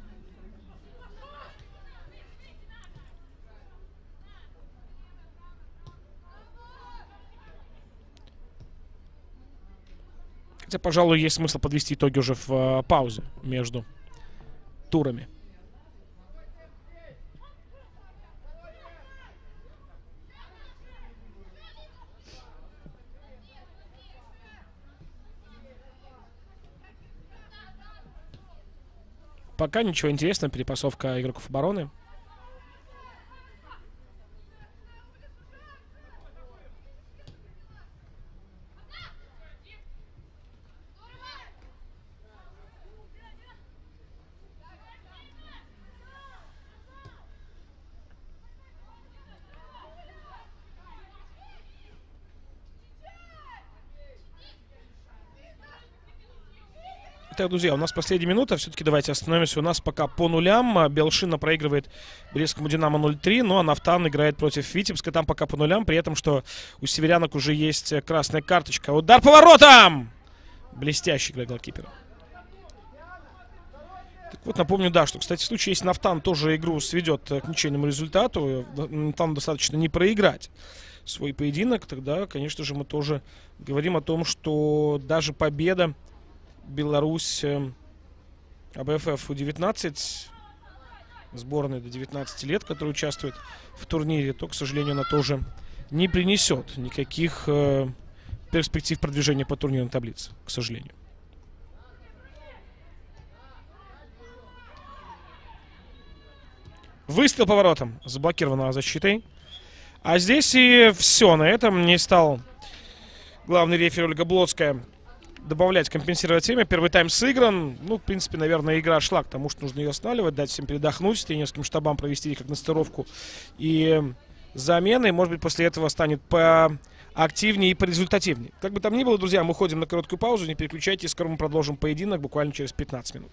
Хотя, пожалуй, есть смысл подвести итоги уже в паузе между турами. Пока ничего интересного. Перепасовка игроков обороны. Итак, друзья, у нас последняя минута. Все-таки давайте остановимся. У нас пока по нулям. Белшина проигрывает Брестскому Динамо 0-3. Ну а Нафтан играет против Витебска. Там пока по нулям. При этом, что у северянок уже есть красная карточка. Удар по воротам! Блестящий игра голкипера. Так вот, напомню, да, что, кстати, в случае, если Нафтан тоже игру сведет к ничейному результату, там достаточно не проиграть свой поединок, тогда, конечно же, мы тоже говорим о том, что даже победа Беларусь АБФФ У-19, сборная до 19 лет, которая участвует в турнире, то, к сожалению, она тоже не принесет никаких перспектив продвижения по турнирной таблице, к сожалению. Выстрел поворотом, заблокирована защитой. А здесь и все. На этом не стал главный рефери Ольга Блоцкая добавлять, компенсировать время. Первый тайм сыгран. Ну, в принципе, наверное, игра шла к тому, что нужно ее останавливать, дать всем передохнуть, тренерским штабам провести диагностировку и замены. Может быть, после этого станет поактивнее и порезультативнее. Как бы там ни было, друзья, мы уходим на короткую паузу. Не переключайтесь, скоро мы продолжим поединок буквально через 15 минут.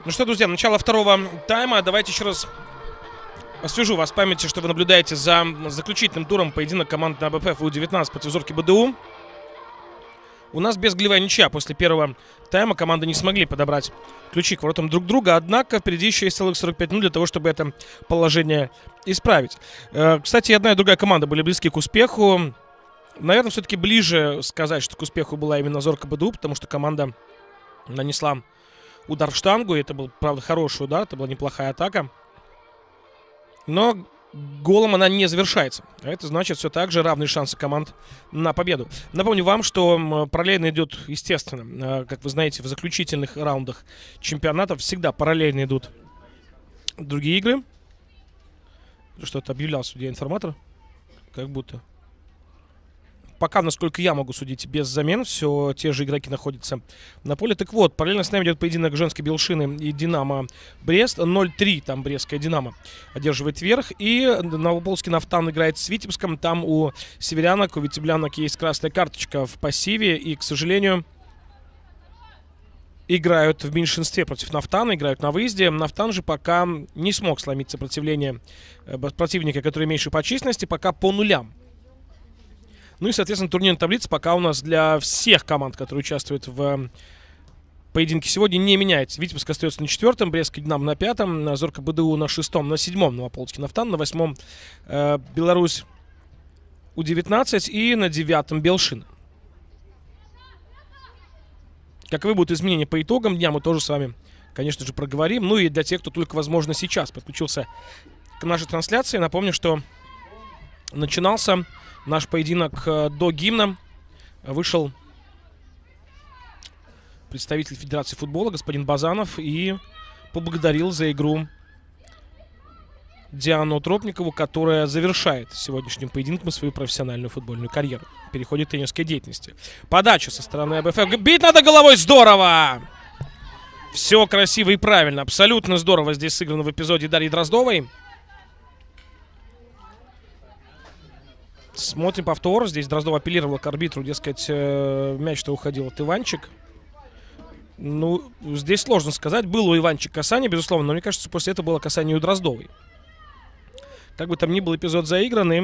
Ну что, друзья, начало второго тайма. Давайте еще раз освежу вас в памяти, что вы наблюдаете за заключительным туром поединок команд на АБФ У-19 против Зорки БДУ. У нас безголевая ничья. После первого тайма команды не смогли подобрать ключи к воротам друг друга. Однако впереди еще есть целых 45 минут для того, чтобы это положение исправить. Кстати, одна и другая команда были близки к успеху. Наверное, все-таки ближе сказать, что к успеху была именно Зорка БДУ, потому что команда нанесла удар в штангу. И это был, правда, хороший удар. Это была неплохая атака. Но голом она не завершается. А это значит все так же равные шансы команд на победу. Напомню вам, что параллельно идет, естественно, как вы знаете, в заключительных раундах чемпионатов всегда параллельно идут другие игры. Что-то объявлял судья-информатор. Как будто. Пока, насколько я могу судить, без замен. Все те же игроки находятся на поле. Так вот, параллельно с нами идет поединок женской Белшины и Динамо Брест. 0-3 там брестская Динамо одерживает верх. И Новополоцкий Нафтан играет с Витебском. Там у северянок, у витеблянок есть красная карточка в пассиве. И, к сожалению, играют в меньшинстве против Нафтана. Играют на выезде. Нафтан же пока не смог сломить сопротивление противника, который меньше по численности. Пока по нулям. Ну и, соответственно, турнирная таблица пока у нас для всех команд, которые участвуют в поединке сегодня, не меняется. Витебск остается на 4-м, Брестский Динамо на 5-м, Зорка БДУ на 6-м, на 7-м Новополоцкий Нафтан, на 8-м Беларусь У-19 и на 9-м Белшина. Каковы будут изменения по итогам дня, мы тоже с вами, конечно же, проговорим. Ну и для тех, кто только, возможно, сейчас подключился к нашей трансляции, напомню, что начинался наш поединок до гимна. Вышел представитель Федерации футбола, господин Базанов, и поблагодарил за игру Диану Тропникову, которая завершает сегодняшним поединком свою профессиональную футбольную карьеру. Переходит к тренерской деятельности. Подача со стороны АБФ. Бить надо головой! Здорово! Все красиво и правильно. Абсолютно здорово здесь сыграно в эпизоде Дарьи Дроздовой. Смотрим повтор. Здесь Дроздова апеллировала к арбитру, дескать, мяч-то уходил от Иванчик. Ну, здесь сложно сказать. Было у Иванчик касание, безусловно, но мне кажется, после этого было касание у Дроздовой. Как бы там ни был эпизод заигран, и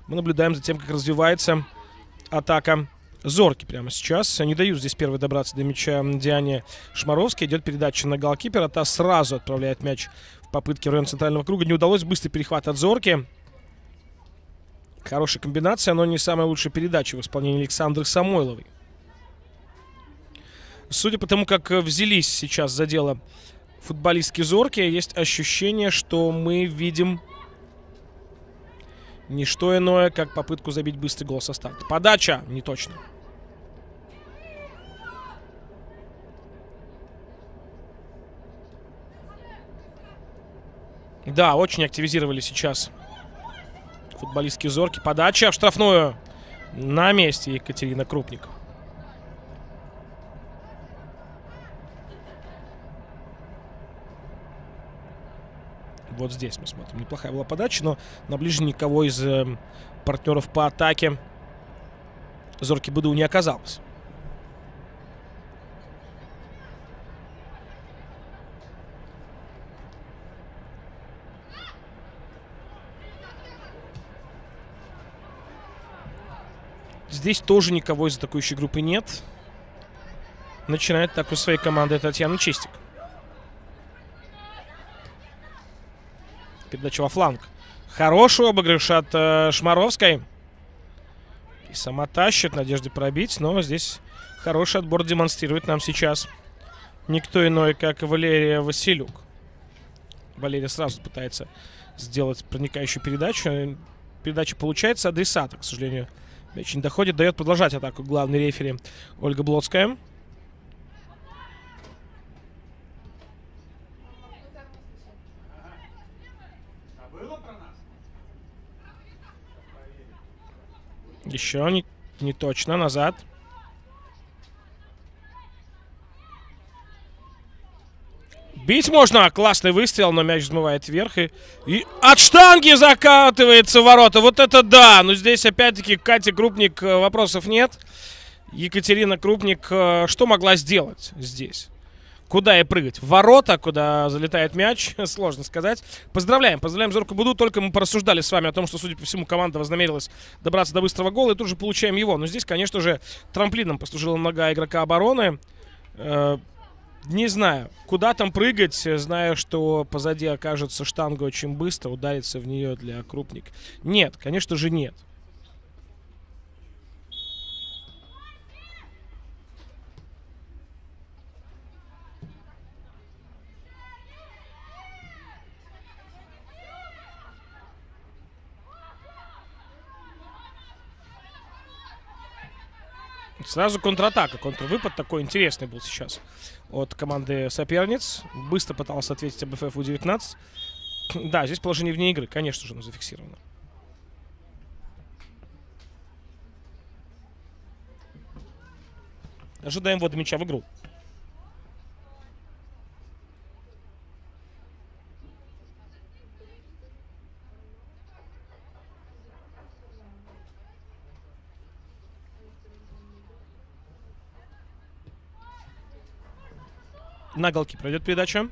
мы наблюдаем за тем, как развивается атака Зорки прямо сейчас. Не дают здесь первой добраться до мяча Диане Шмаровской. Идет передача на голкипера. Та сразу отправляет мяч в попытке в район центрального круга. Не удалось. Быстрый перехват от Зорки. Хорошая комбинация, но не самая лучшая передача в исполнении Александры Самойловой. Судя по тому, как взялись сейчас за дело футболистки Зорки, есть ощущение, что мы видим не что иное, как попытку забить быстрый гол со старта. Подача не точно. Да, очень активизировали сейчас футболистки Зорки. Подача в штрафную. На месте Екатерина Крупник. Вот здесь мы смотрим. Неплохая была подача, но на ближней никого из партнеров по атаке Зорки БДУ не оказалось. Здесь тоже никого из атакующей группы нет. Начинает атаку своей команды Татьяна Чистик. Передача во фланг. Хороший обыгрыш от Шмаровской. И сама тащит в надежде пробить. Но здесь хороший отбор демонстрирует нам сейчас никто иной, как Валерия Василюк. Валерия сразу пытается сделать проникающую передачу. Передача получается, адресата, к сожалению, мяч не доходит. Дает продолжать атаку главный рефери Ольга Блоцкая. Еще не точно. Назад. Бить можно. Классный выстрел, но мяч взмывает вверх. И от штанги закатывается в ворота. Вот это да. Но здесь опять-таки Катя Крупник, вопросов нет. Екатерина Крупник что могла сделать здесь? Куда и прыгать? В ворота, куда залетает мяч, сложно сказать. Поздравляем Зорку Буду. Только мы порассуждали с вами о том, что, судя по всему, команда вознамерилась добраться до быстрого гола, и тут же получаем его. Но здесь, конечно же, трамплином послужила нога игрока обороны. Не знаю, куда там прыгать, зная, что позади окажется штанга очень быстро, ударится в нее для крупник. Нет, конечно же нет. Сразу контратака, контрвыпад такой интересный был сейчас от команды соперниц. Быстро пытался ответить АБФ У-19. Да, здесь положение вне игры, конечно же, зафиксировано. Ожидаем ввода мяча в игру. На голки пройдет передача.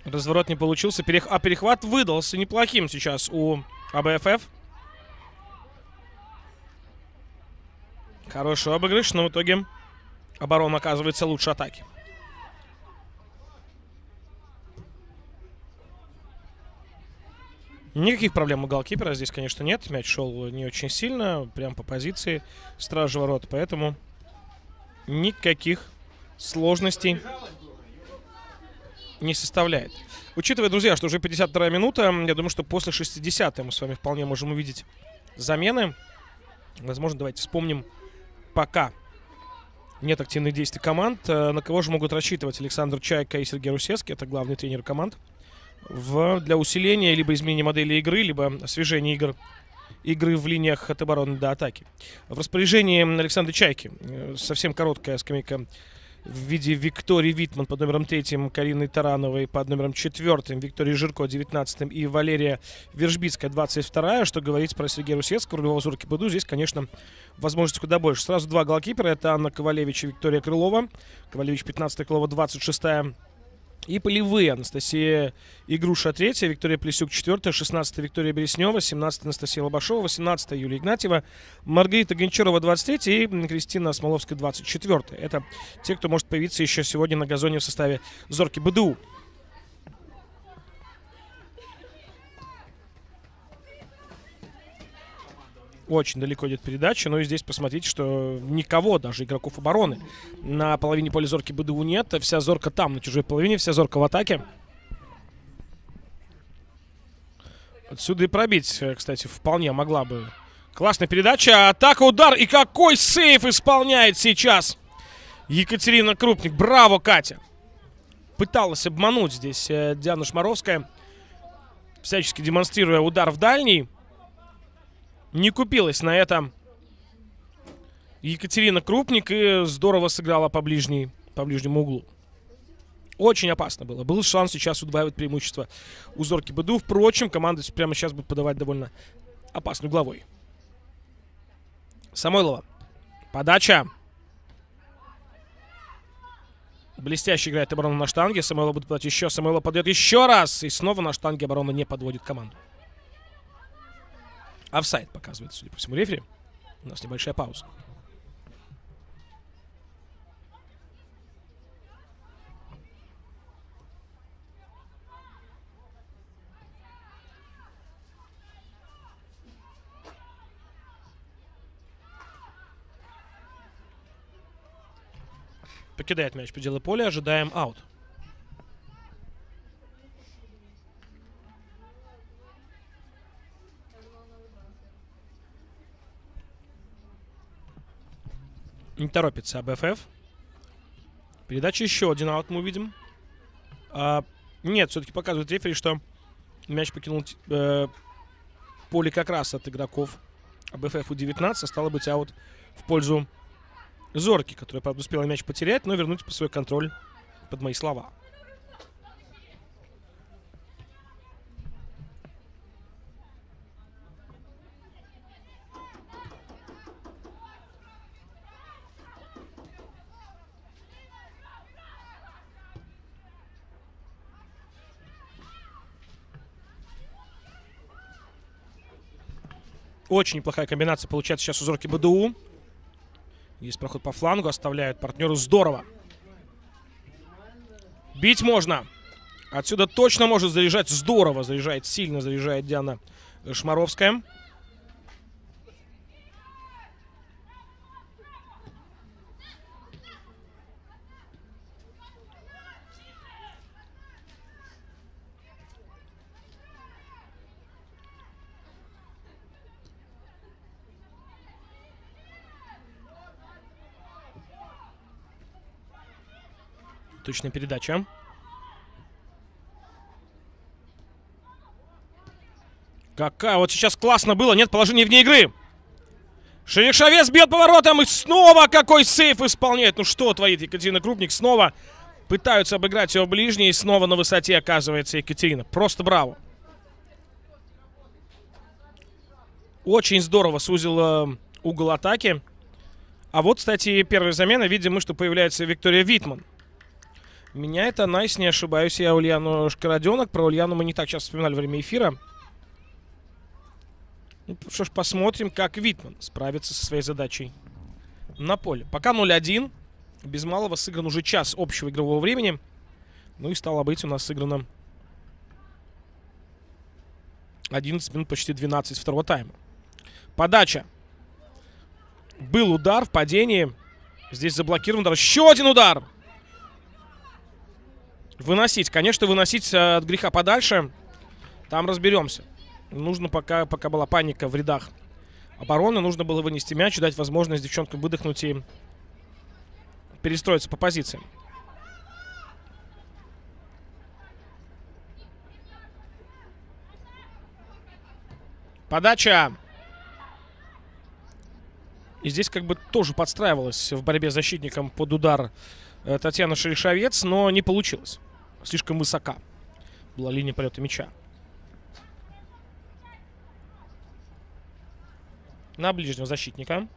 Разворот не получился. А перехват выдался неплохим сейчас у АБФ. Хороший обыгрыш, но в итоге оборона оказывается лучше атаки. Никаких проблем у голкипера здесь, конечно, нет. Мяч шел не очень сильно, прям по позиции стражи ворот, поэтому никаких сложностей не составляет. Учитывая, друзья, что уже 52-я минута, я думаю, что после 60-й мы с вами вполне можем увидеть замены. Возможно, давайте вспомним, пока нет активных действий команд, на кого же могут рассчитывать Александр Чайка и Сергей Русецкий, это главные тренеры команд, для усиления либо изменения модели игры, либо освежения игры в линиях от обороны до атаки. В распоряжении Александра Чайки совсем короткая скамейка в виде Виктории Витман под номером 3, Карины Тарановой под номером 4, Виктории Жирко 19 и Валерия Вержбицкая 22. Что говорить про Сергея Русецкого, рулевого Зорки Буду, здесь, конечно, возможности куда больше. Сразу два голкипера, это Анна Ковалевич и Виктория Крылова. Ковалевич 15, Крылова 26. И полевые: Анастасия Игруша 3, Виктория Плесюк 4, 16 Виктория Береснева, 17 Анастасия Лобашова, 18 Юлия Игнатьева, Маргарита Гончарова 23 и Кристина Смоловская 24. Это те, кто может появиться еще сегодня на газоне в составе Зорки БДУ. Очень далеко идет передача, но и здесь посмотрите, что никого, даже игроков обороны, на половине поля Зорки БДУ нет. Вся Зорка там, на чужой половине, вся Зорка в атаке. Отсюда и пробить, кстати, вполне могла бы. Классная передача, атака, удар. И какой сейф исполняет сейчас Екатерина Крупник. Браво, Катя. Пыталась обмануть здесь Диана Шмаровская, всячески демонстрируя удар в дальний. Не купилась на это Екатерина Крупник и здорово сыграла по ближнему углу. Очень опасно было. Был шанс сейчас удваивать преимущество у Зорки БДУ. Впрочем, команда прямо сейчас будет подавать довольно опасной угловой. Самойлова. Подача. Блестяще играет оборона на штанге. Самойлова будет подать еще. Самойлова подает еще раз. И снова на штанге оборона не подводит команду. Офсайд показывает, судя по всему, рефери. У нас небольшая пауза. Покидает мяч пределы поля. Ожидаем аут. Не торопится АБФ. Передача, еще один аут мы увидим. Нет, все-таки показывает рефери, что мяч покинул поле как раз от игроков АБФ У-19. Стало быть, аут в пользу Зорки, которая, правда, успела мяч потерять, но вернуть под свой контроль, под мои слова. Очень неплохая комбинация получается сейчас у Зорки БДУ. Есть проход по флангу, оставляют партнеру. Здорово. Бить можно. Отсюда точно может заряжать. Здорово заряжает, сильно заряжает Диана Шмаровская. Точная передача. Какая вот сейчас классно было. Нет положения вне игры. Шеришовец бьет поворотом. И снова какой сейф исполняет. Ну что творит Екатерина Крупник. Снова пытаются обыграть его ближние. И снова на высоте оказывается Екатерина. Просто браво. Очень здорово сузил угол атаки. А вот, кстати, первая замена. Видим мы, что появляется Виктория Витман. Меняет она, если не ошибаюсь, я Ульяну Шкароденок. Про Ульяну мы не так часто вспоминали во время эфира. Ну, что ж, посмотрим, как Витман справится со своей задачей на поле. Пока 0-1. Без малого сыгран уже час общего игрового времени. Ну и стало быть, у нас сыграно 11 минут, почти 12 второго тайма. Подача. Был удар в падении. Здесь заблокирован удар. Еще один удар. Выносить. Конечно, выносить от греха подальше. Там разберемся. Нужно, пока была паника в рядах обороны, нужно было вынести мяч, дать возможность девчонкам выдохнуть и перестроиться по позициям. Подача. И здесь как бы тоже подстраивалась в борьбе с защитником под удар Татьяна Шеришовец, но не получилось. Слишком высока была линия полета мяча. На ближнего защитника.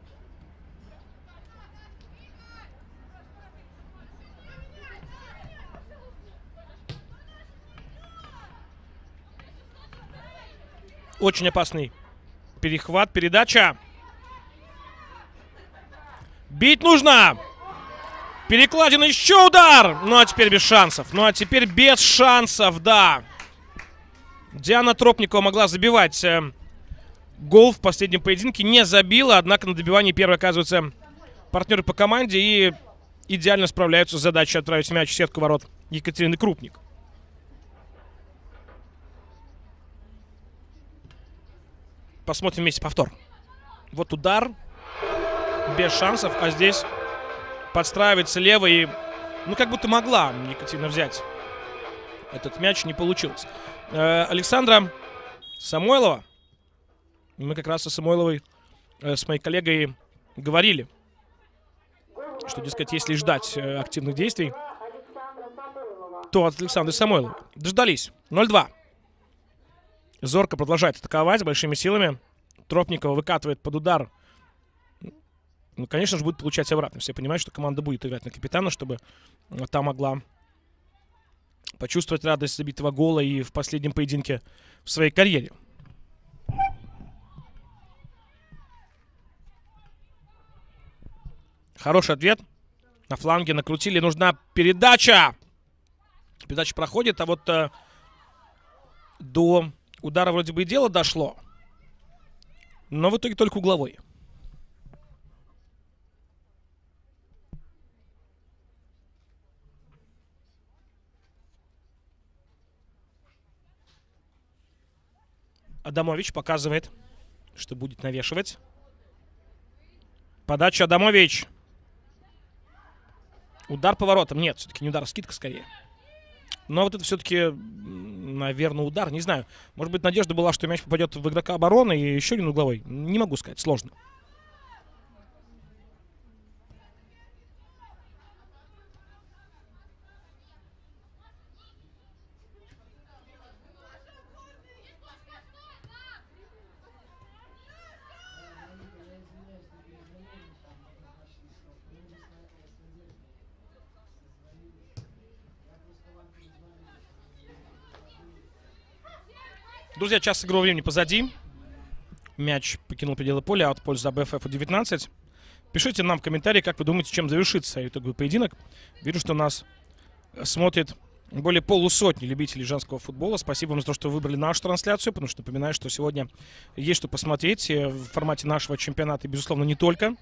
Очень опасный перехват, передача. Бить нужно! Перекладина, еще удар! Ну а теперь без шансов. Ну а теперь без шансов, да. Диана Тропникова могла забивать гол в последнем поединке. Не забила, однако на добивании первой оказываются партнеры по команде. И идеально справляются с задачей отправить мяч в сетку ворот Екатерины Крупник. Посмотрим вместе повтор. Вот удар. Без шансов. А здесь подстраивается лево и... Ну, как будто могла Екатерина взять этот мяч. Не получилось. Александра Самойлова. Мы как раз со Самойловой, с моей коллегой, говорили, что, дескать, если ждать активных действий, то от Александры Самойловой. Дождались. 0-2. Зорка продолжает атаковать большими силами. Тропникова выкатывает под удар. Ну, конечно же, будет получать обратно. Все понимают, что команда будет играть на капитана, чтобы та могла почувствовать радость забитого гола и в последнем поединке в своей карьере. Хороший ответ. На фланге накрутили. Нужна передача. Передача проходит, а вот до удара вроде бы и дело дошло. Но в итоге только угловой. Адамович показывает, что будет навешивать. Подача Адамович. Удар поворотом. Нет, все-таки не удар, а скидка скорее. Но вот это все-таки, наверное, удар. Не знаю. Может быть, надежда была, что мяч попадет в игрока обороны и еще один угловой. Не могу сказать. Сложно. Друзья, час игрового времени позади. Мяч покинул пределы поля от пользы АБФ У-19. Пишите нам в комментарии, как вы думаете, чем завершится итоговый поединок. Вижу, что нас смотрит более полусотни любителей женского футбола. Спасибо вам за то, что выбрали нашу трансляцию, потому что напоминаю, что сегодня есть что посмотреть в формате нашего чемпионата, и, безусловно, не только.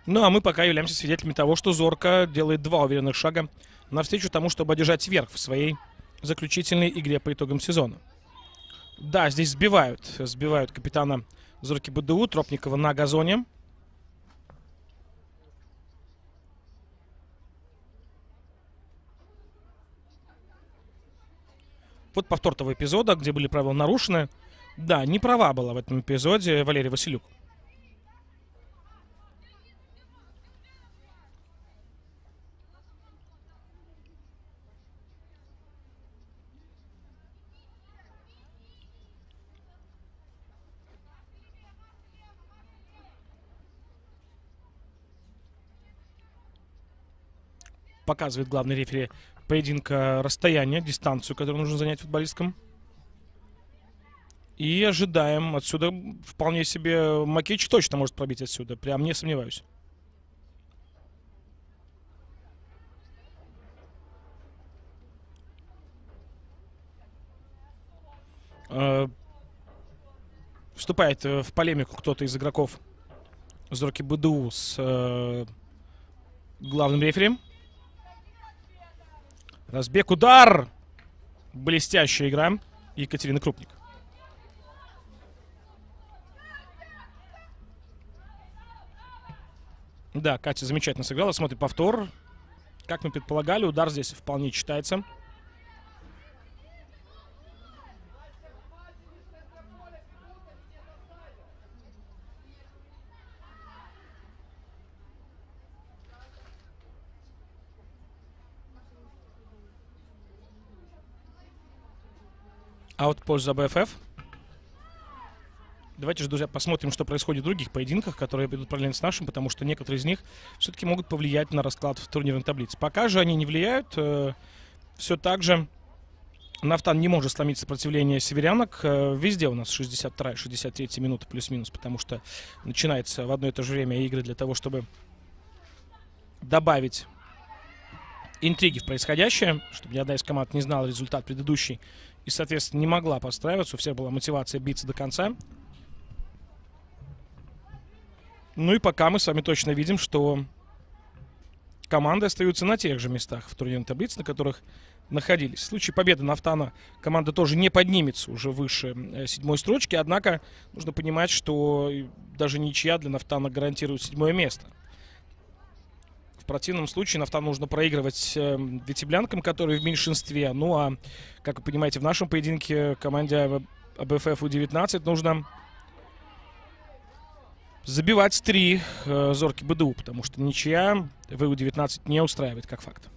Ну, а мы пока являемся свидетелями того, что Зорко делает 2 уверенных шага навстречу тому, чтобы одержать верх в своей заключительной игре по итогам сезона. Да, здесь сбивают капитана Зорки БДУ Тропникова на газоне. Вот повтор того эпизода, где были правила нарушены. Да, не права была в этом эпизоде Валерий Василюк. Показывает главный рефери поединка расстояние, дистанцию, которую нужно занять футболисткам. И ожидаем отсюда вполне себе. Макич точно может пробить отсюда, прям не сомневаюсь. Вступает в полемику кто-то из игроков Зорки БДУ с главным рефери. Разбег, удар! Блестящая игра Екатерины Крупник. Да, Катя замечательно сыграла. Смотрит повтор. Как мы предполагали, удар здесь вполне читается. А вот польза БФФ. Давайте же, друзья, посмотрим, что происходит в других поединках, которые идут параллельно с нашим, потому что некоторые из них все-таки могут повлиять на расклад в турнирной таблице. Пока же они не влияют. Все так же Нафтан не может сломить сопротивление северянок. Везде у нас 62-я, 63-я минута плюс-минус, потому что начинается в одно и то же время игры для того, чтобы добавить интриги в происходящее, чтобы ни одна из команд не знала результат предыдущий и, соответственно, не могла подстраиваться. У всех была мотивация биться до конца. Ну и пока мы с вами точно видим, что команды остаются на тех же местах в турнирной таблице, на которых находились. В случае победы Нафтана команда тоже не поднимется уже выше 7-й строчки, однако нужно понимать, что даже ничья для Нафтана гарантирует 7-е место. В противном случае Нафтану нужно проигрывать витеблянкам, которые в меньшинстве. Ну а, как вы понимаете, в нашем поединке команде АБФ У-19 нужно забивать 3 Зорки БДУ, потому что ничья в У-19 не устраивает как факт.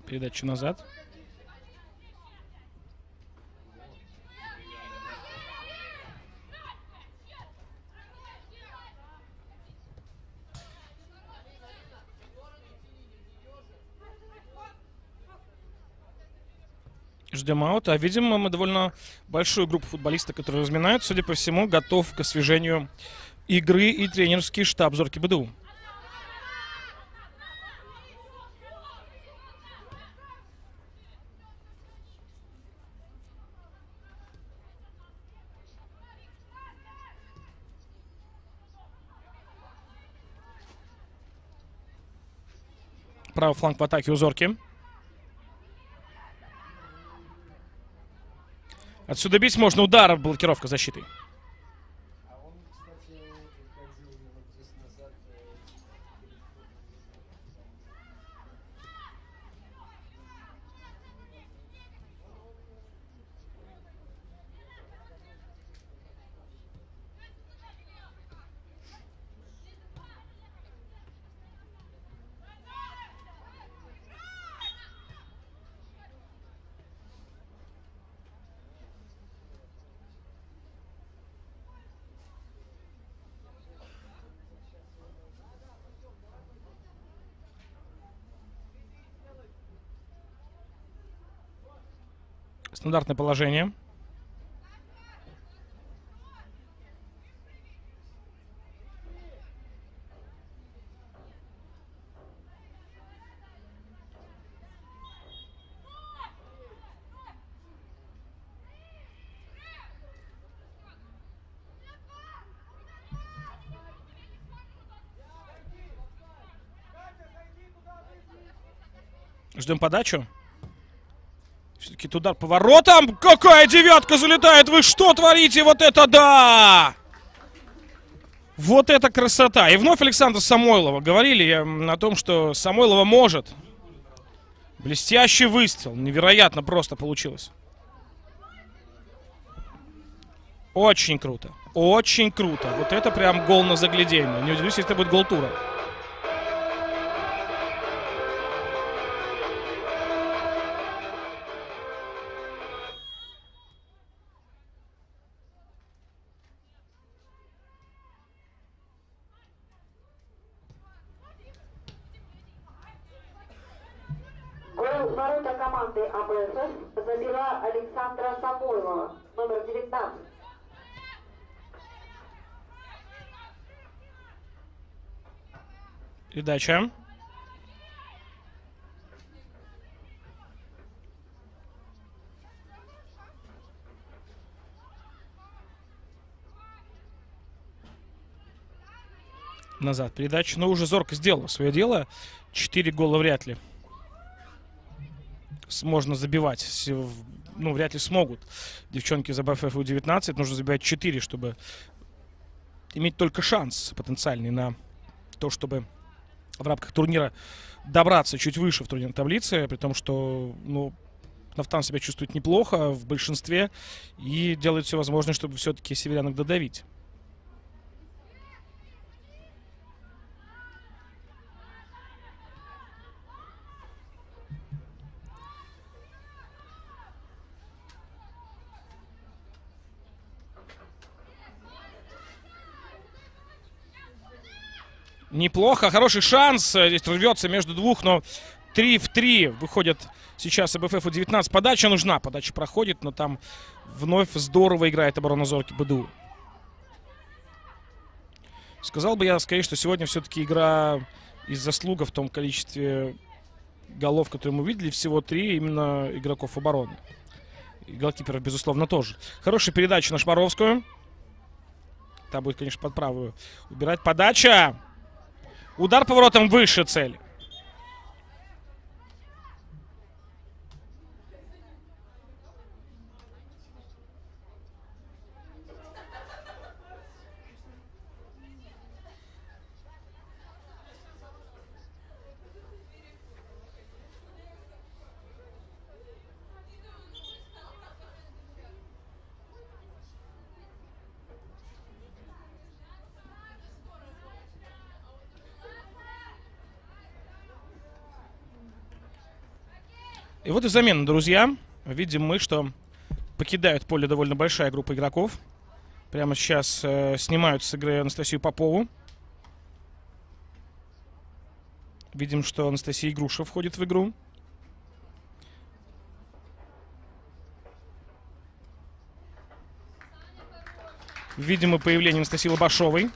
Передачу назад. Ждем аута. Видим мы довольно большую группу футболистов, которые разминают. Судя по всему, готов к освежению игры и тренерский штаб Зорки БДУ. Правый фланг в атаке у Зорки. Отсюда бить можно. Удар, блокировка защиты. Стандартное положение. Ждем подачу. Все-таки удар по воротам. Какая девятка залетает! Вы что творите? Вот это да! Вот это красота! И вновь Александр Самойлова. Говорили о том, что Самойлова может. Блестящий выстрел. Невероятно просто получилось. Очень круто. Очень круто. Вот это прям гол на заглядение. Не удивлюсь, если это будет гол тура. Гол в ворота команды АБФ забила Александра Самойлова, номер 19. Передача. Назад передача. Но уже Зорко сделала свое дело. 4 гола вряд ли можно забивать. Ну, вряд ли смогут девчонки из АБФ У-19. Нужно забивать 4, чтобы иметь только шанс потенциальный на то, чтобы в рамках турнира добраться чуть выше в турнирной таблице. При том, что, ну, Нафтан себя чувствует неплохо в большинстве и делает все возможное, чтобы все-таки северянок додавить. Неплохо, хороший шанс. Здесь рвется между двух, но 3 в 3 выходят сейчас АБФ У-19. Подача нужна, подача проходит, но там вновь здорово играет оборона Зорки БДУ. Сказал бы я скорее, что сегодня все-таки игра из заслуга в том количестве голов, которые мы видели. Всего 3 именно игроков обороны. И голкиперов, безусловно, тоже. Хорошая передача на Шмаровскую. Та будет, конечно, под правую убирать. Подача! Удар поворотом выше цели. И вот и замена, друзья. Видим мы, что покидают поле довольно большая группа игроков. Прямо сейчас снимают с игры Анастасию Попову. Видим, что Анастасия Игруша входит в игру. Видим мы появление Анастасии Лобашовой.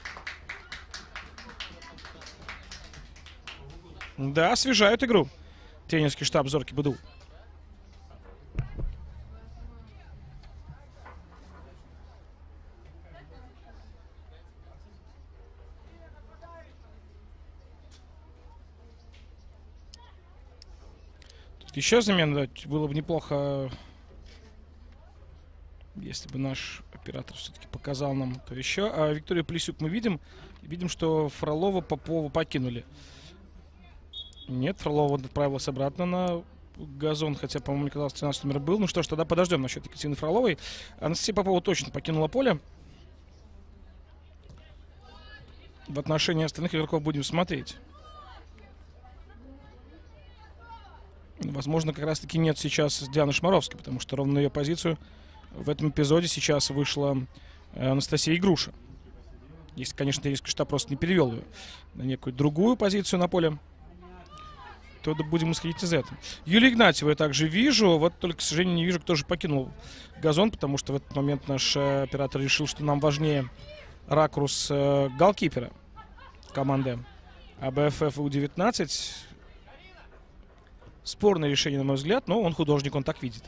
Да, освежают игру. Тренерский штаб Зорки БДУ. Еще замена, было бы неплохо, если бы наш оператор все-таки показал нам то еще. А Викторию Плесюк мы видим, что Фролова, Попова покинули. Нет, Фролова отправилась обратно на газон, хотя, по-моему, мне казалось, 13 номер был. Ну что ж, тогда подождем насчет Екатерины Фроловой. Анастасия Попова точно покинула поле. В отношении остальных игроков будем смотреть. Возможно, как раз-таки нет сейчас Дианы Шмаровской, потому что ровно на ее позицию в этом эпизоде сейчас вышла Анастасия Игруша. Если, конечно, тренерский штаб просто не перевел ее на некую другую позицию на поле. то будем исходить из этого. Юлию Игнатьеву я также вижу. Вот только, к сожалению, не вижу, кто же покинул газон, потому что в этот момент наш оператор решил, что нам важнее ракурс голкипера команды АБФФ У-19. Спорное решение, на мой взгляд, но он художник, он так видит.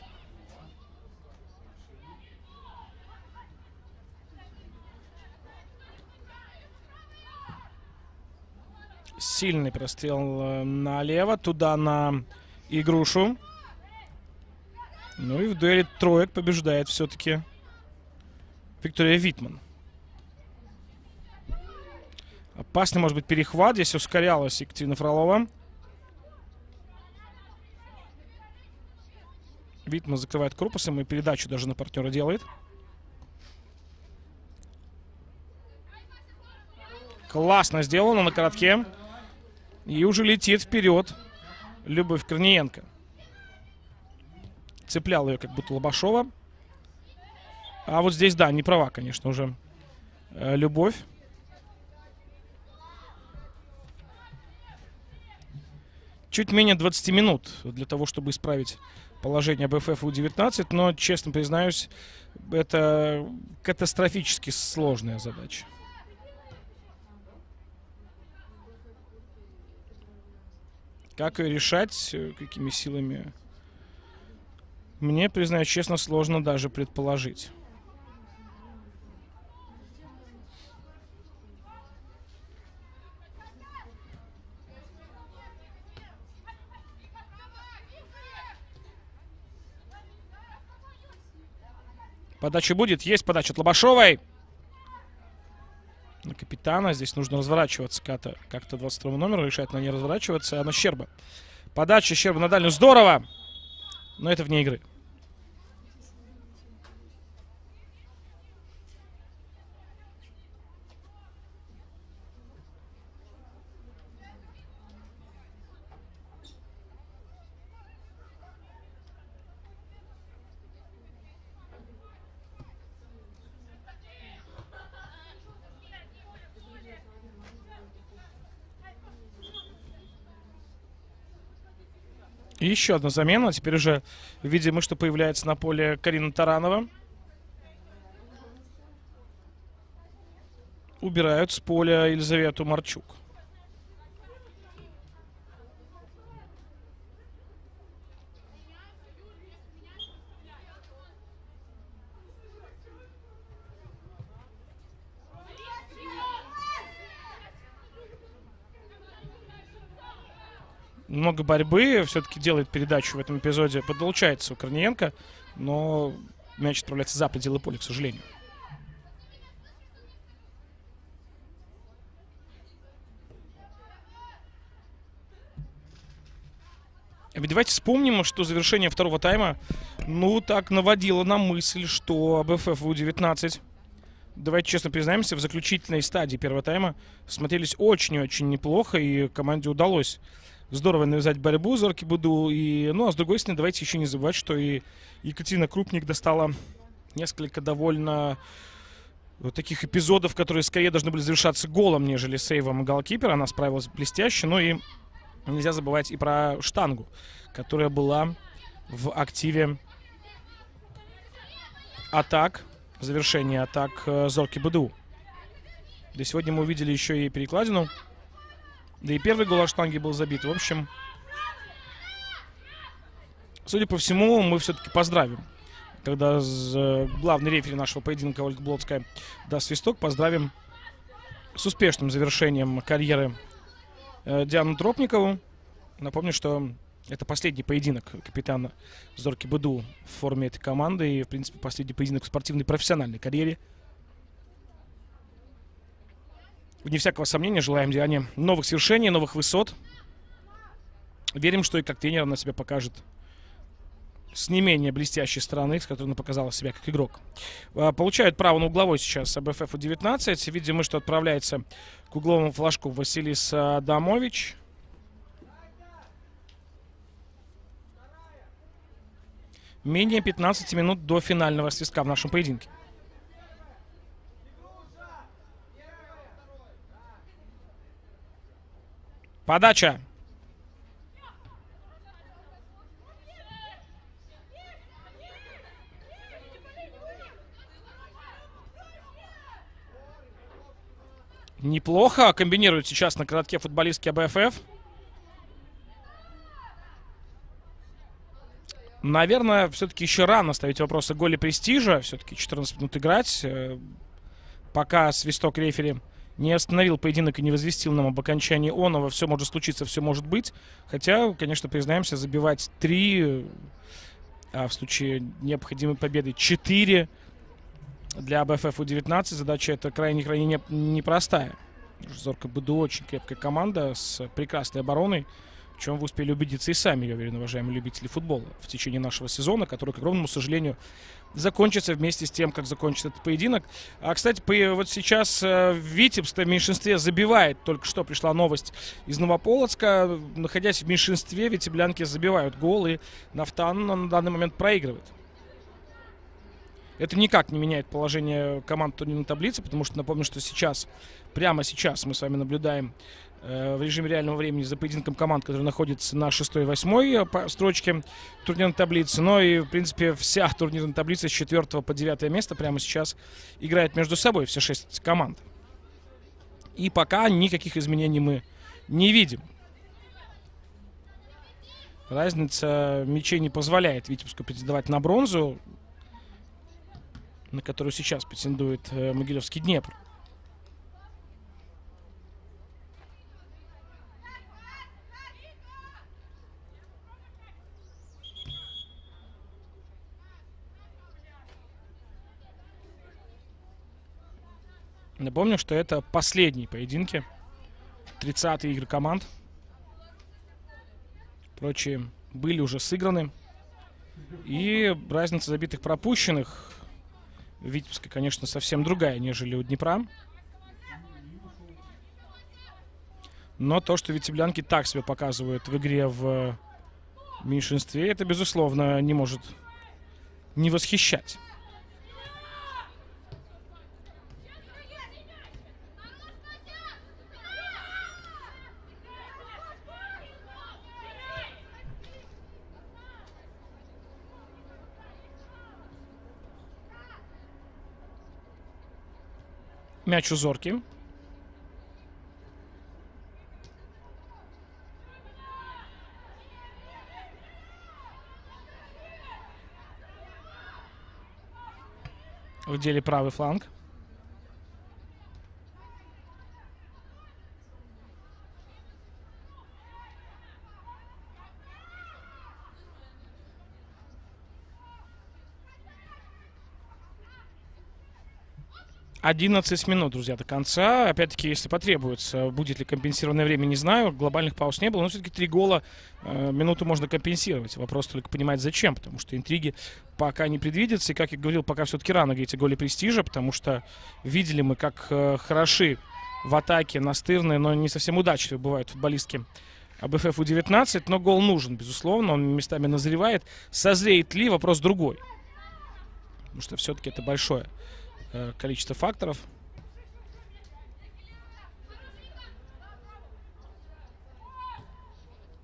Сильный прострел налево, туда на Игрушу. Ну и в дуэли троек побеждает все-таки Виктория Витман. Опасный может быть перехват. Здесь ускорялась Екатерина Фролова. Витман закрывает корпусом и передачу даже на партнера делает. Классно сделано на коротке. И уже летит вперед Любовь Корниенко. Цеплял ее как будто Лобашова. А вот здесь, да, не права, конечно, уже Любовь. Чуть менее 20 минут для того, чтобы исправить положение АБФФ У-19. Но, честно признаюсь, это катастрофически сложная задача. Как ее решать, какими силами, мне, признаюсь честно, сложно даже предположить. Подача будет. Есть подача от Лобашовой. На капитана. Здесь нужно разворачиваться как-то 22 номеру. Решает на ней разворачиваться. А на Щерба. Подача Щерба на дальнюю. Здорово! Но это вне игры. И еще одна замена. Теперь уже видимо, что появляется на поле Карина Таранова. Убирают с поля Елизавету Марчук. Много борьбы, все-таки делает передачу в этом эпизоде. Получается у Корниенко, но мяч отправляется за пределы поля, к сожалению. Ведь давайте вспомним, что завершение второго тайма, ну, так наводило на мысль, что АБФФ У-19, давайте честно признаемся, в заключительной стадии первого тайма смотрелись очень-очень неплохо, и команде удалось здорово навязать борьбу Зорки Буду. И, ну, а с другой стороны, давайте еще не забывать, что и Екатерина Крупник достала несколько довольно таких эпизодов, которые скорее должны были завершаться голом, нежели сейвом голкипера. Она справилась блестяще. Ну и нельзя забывать и про штангу, которая была в активе атак, завершение атак Зорки Буду. Да сегодня мы увидели еще и перекладину. Да и первый гол от штанги был забит. В общем, судя по всему, мы все-таки поздравим. Когда главный рефери нашего поединка Ольга Блодская даст свисток, поздравим с успешным завершением карьеры Диану Тропникову. Напомню, что это последний поединок капитана Зорки Буду в форме этой команды. И, в принципе, последний поединок в спортивной профессиональной карьере. Вне всякого сомнения, желаем Диане новых свершений, новых высот. Верим, что и как тренер она себя покажет с не менее блестящей стороны, с которой она показала себя как игрок. Получает право на угловой сейчас АБФФ У-19. Видимо, что отправляется к угловому флажку Василис Адамович. Менее 15 минут до финального свистка в нашем поединке. Подача. Неплохо комбинируют сейчас на коротке футболистки АБФФ. Наверное, все-таки еще рано ставить вопрос о голе престижа. Все-таки 14 минут играть. Пока свисток рефери не остановил поединок и не возвестил нам об окончании оного. Все может случиться, все может быть. Хотя, конечно, признаемся, забивать 3, а в случае необходимой победы 4 для АБФФ У-19. Задача эта крайне непростая. Зорко БДУ очень крепкая команда с прекрасной обороной. В чем вы успели убедиться и сами, я уверен, уважаемые любители футбола, в течение нашего сезона, который, к огромному сожалению, закончится вместе с тем, как закончится этот поединок. А, кстати, вот сейчас Витебск в меньшинстве забивает. Только что пришла новость из Новополоцка. Находясь в меньшинстве, витеблянки забивают гол, и Нафтан на данный момент проигрывает. Это никак не меняет положение команд турнирной таблицы, потому что, напомню, что сейчас, прямо сейчас мы с вами наблюдаем в режиме реального времени за поединком команд, которые находятся на 6 и 8 строчке турнирной таблицы. Но и, в принципе, вся турнирная таблица с 4 по 9 место прямо сейчас играет между собой, все 6 команд. И пока никаких изменений мы не видим. Разница мячей не позволяет Витебску претендовать на бронзу, на которую сейчас претендует Могилевский Днепр. Напомню, что это последние поединки, 30-е игры команд. Прочие были уже сыграны. И разница забитых пропущенных в Витебске, конечно, совсем другая, нежели у Днепра. Но то, что витеблянки так себя показывают в игре в меньшинстве, это, безусловно, не может не восхищать. Мяч у Зорки. В деле правый фланг. «11 минут, друзья, до конца. Опять-таки, если потребуется, будет ли компенсированное время, не знаю. Глобальных пауз не было, но все-таки 3 гола минуту можно компенсировать. Вопрос только понимать, зачем, потому что интриги пока не предвидятся. И, как я говорил, пока все-таки рано говорить о голе престижа, потому что видели мы, как хороши в атаке, настырные, но не совсем удачливые бывают футболистки АБФФ У-19. Но гол нужен, безусловно, он местами назревает. Созреет ли, вопрос другой. Потому что все-таки это большое количество факторов.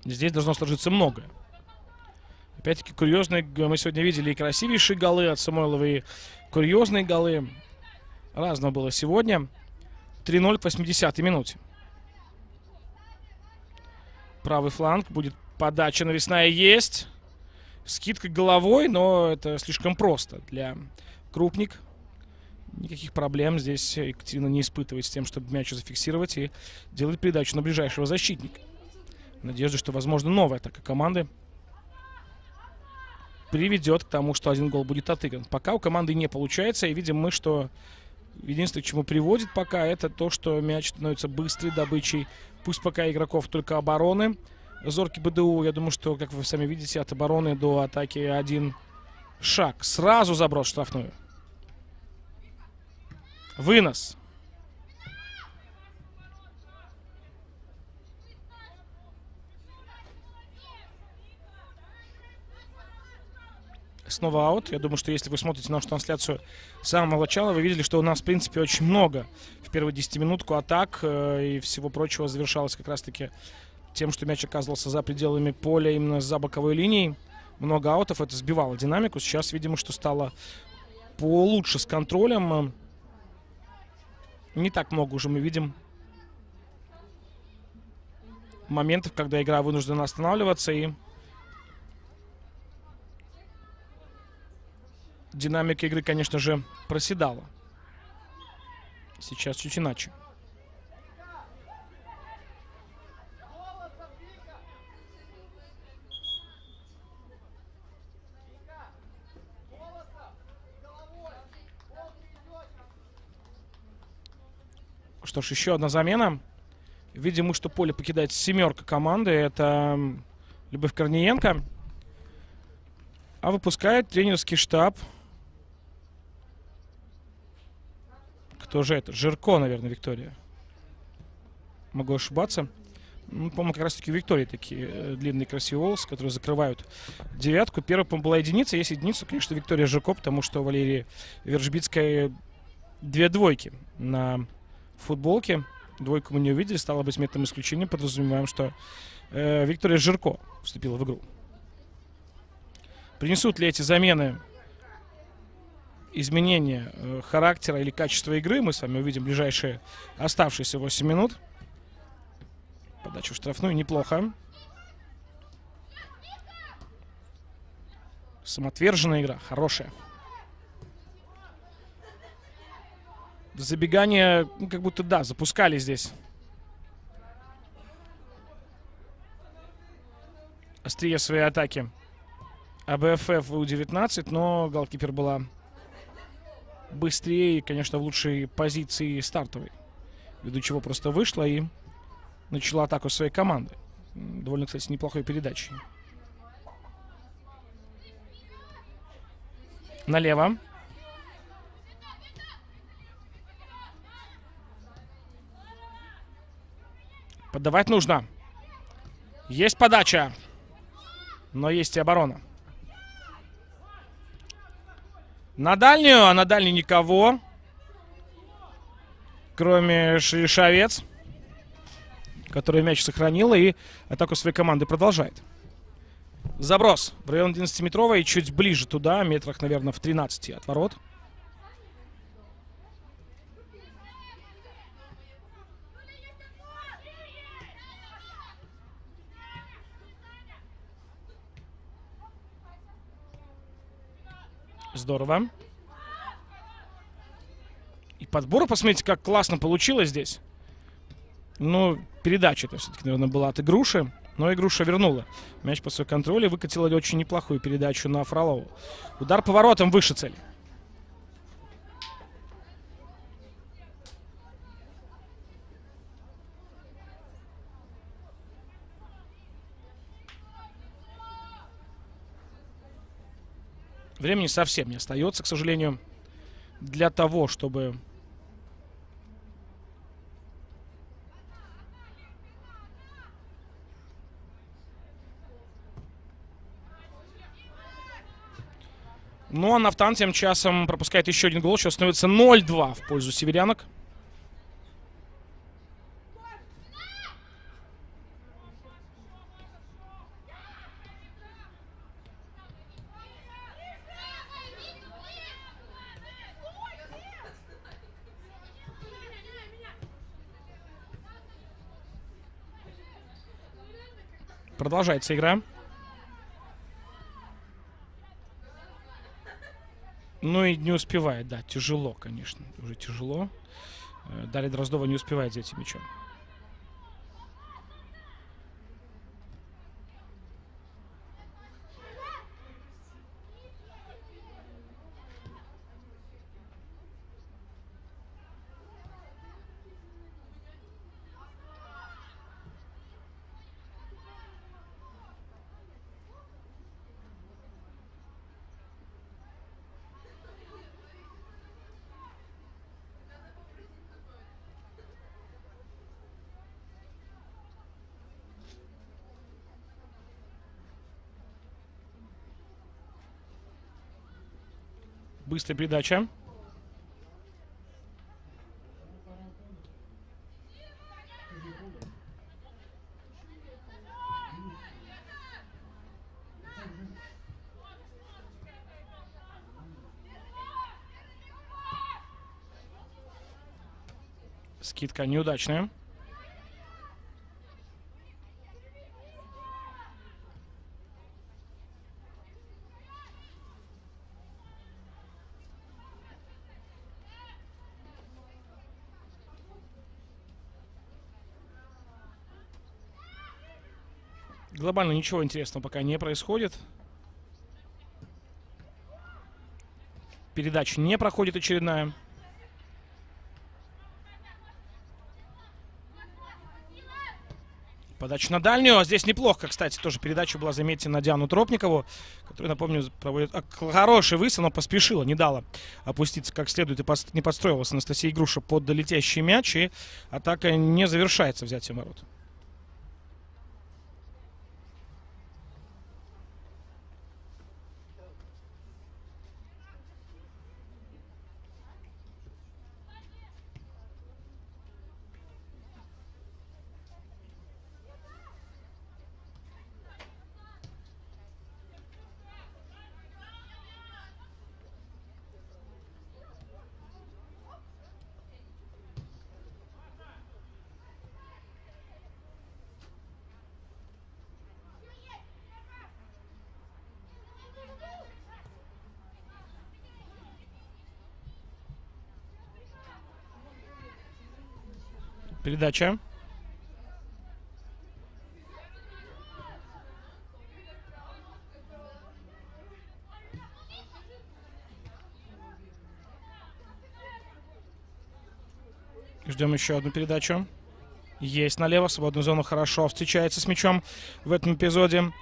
Здесь должно сложиться многое. Опять-таки курьезные, мы сегодня видели и красивейшие голы от Самойловой, и курьезные голы. Разного было сегодня. 3-0 к 80-й минуте. Правый фланг, будет подача навесная, есть. Скидка головой, но это слишком просто для Крупник. Никаких проблем здесь Екатерина не испытывает с тем, чтобы мяч зафиксировать и делать передачу на ближайшего защитника. Надежда, что, возможно, новая атака команды приведет к тому, что один гол будет отыгран. Пока у команды не получается, и видим мы, что единственное, к чему приводит пока, это то, что мяч становится быстрой добычей. Пусть пока игроков только обороны. Зорки БДУ, я думаю, что, как вы сами видите, от обороны до атаки один шаг. Сразу заброс в штрафную. Вынос. Снова аут. Я думаю, что если вы смотрите нашу трансляцию с самого начала, вы видели, что у нас, в принципе, очень много в первую 10-минутку атак и всего прочего завершалось как раз-таки тем, что мяч оказывался за пределами поля, именно за боковой линией. Много аутов, это сбивало динамику. Сейчас, видимо, что стало получше с контролем. Не так много уже мы видим моментов, когда игра вынуждена останавливаться, и динамика игры, конечно же, проседала. Сейчас чуть иначе. Что ж, еще одна замена. Видим мы, что поле покидает семерка команды. Это Любовь Корниенко. А выпускает тренерский штаб. Кто же это? Жирко, наверное, Виктория. Могу ошибаться. Ну, по-моему, как раз таки у Виктории такие длинные красивые волосы, которые закрывают девятку. Первая, по-моему, была единица. Есть единица, конечно, Виктория Жирко, потому что у Валерии Вержбицкой 2 двойки на футболке. Двойку мы не увидели. Стало быть, методом исключения подразумеваем, что Виктория Жирко вступила в игру. Принесут ли эти замены изменения характера или качества игры, мы с вами увидим в ближайшие оставшиеся 8 минут. Подача в штрафную неплохо. Самоотверженная игра, хорошая. Забегание, ну, как будто, да, запускали здесь. Острие своей атаки АБФФ У-19, но голкипер была быстрее и, конечно, в лучшей позиции стартовой. Ввиду чего просто вышла и начала атаку своей команды. Довольно, кстати, неплохой передачей. Налево. Подавать нужно. Есть подача. Но есть и оборона. На дальнюю, а на дальней никого. Кроме Шишовец, который мяч сохранила и атаку своей команды продолжает. Заброс в район 11-метровой и чуть ближе туда, метрах, наверное, в 13 от ворот. Здорово. И подбор, посмотрите, как классно получилось здесь. Ну, передача-то все-таки, наверное, была от Игруши. Но Игруша вернула мяч под свой контроль и выкатила очень неплохую передачу на Фролову. Удар поворотом выше цели. Времени совсем не остается, к сожалению, для того, чтобы ну, а Нафтан тем часом пропускает еще один гол. Сейчас становится 0-2 в пользу северянок. Продолжается игра. Ну и не успевает, да, тяжело, конечно, уже тяжело. Дарья Дроздова не успевает за этим мячом. Быстрая передача. Скидка неудачная. Глобально ничего интересного пока не происходит. Передача не проходит очередная. Подача на дальнюю. А здесь неплохо, кстати, тоже передача была, заметьте, на Диану Тропникову, которая, напомню, проводит хороший выстрел, но поспешила, не дала опуститься как следует и не подстроилась Анастасия Игруша под летящий мяч, и атака не завершается взятием ворот. Передача. Ждем еще одну передачу. Есть налево. Свободную зону хорошо встречается с мячом в этом эпизоде.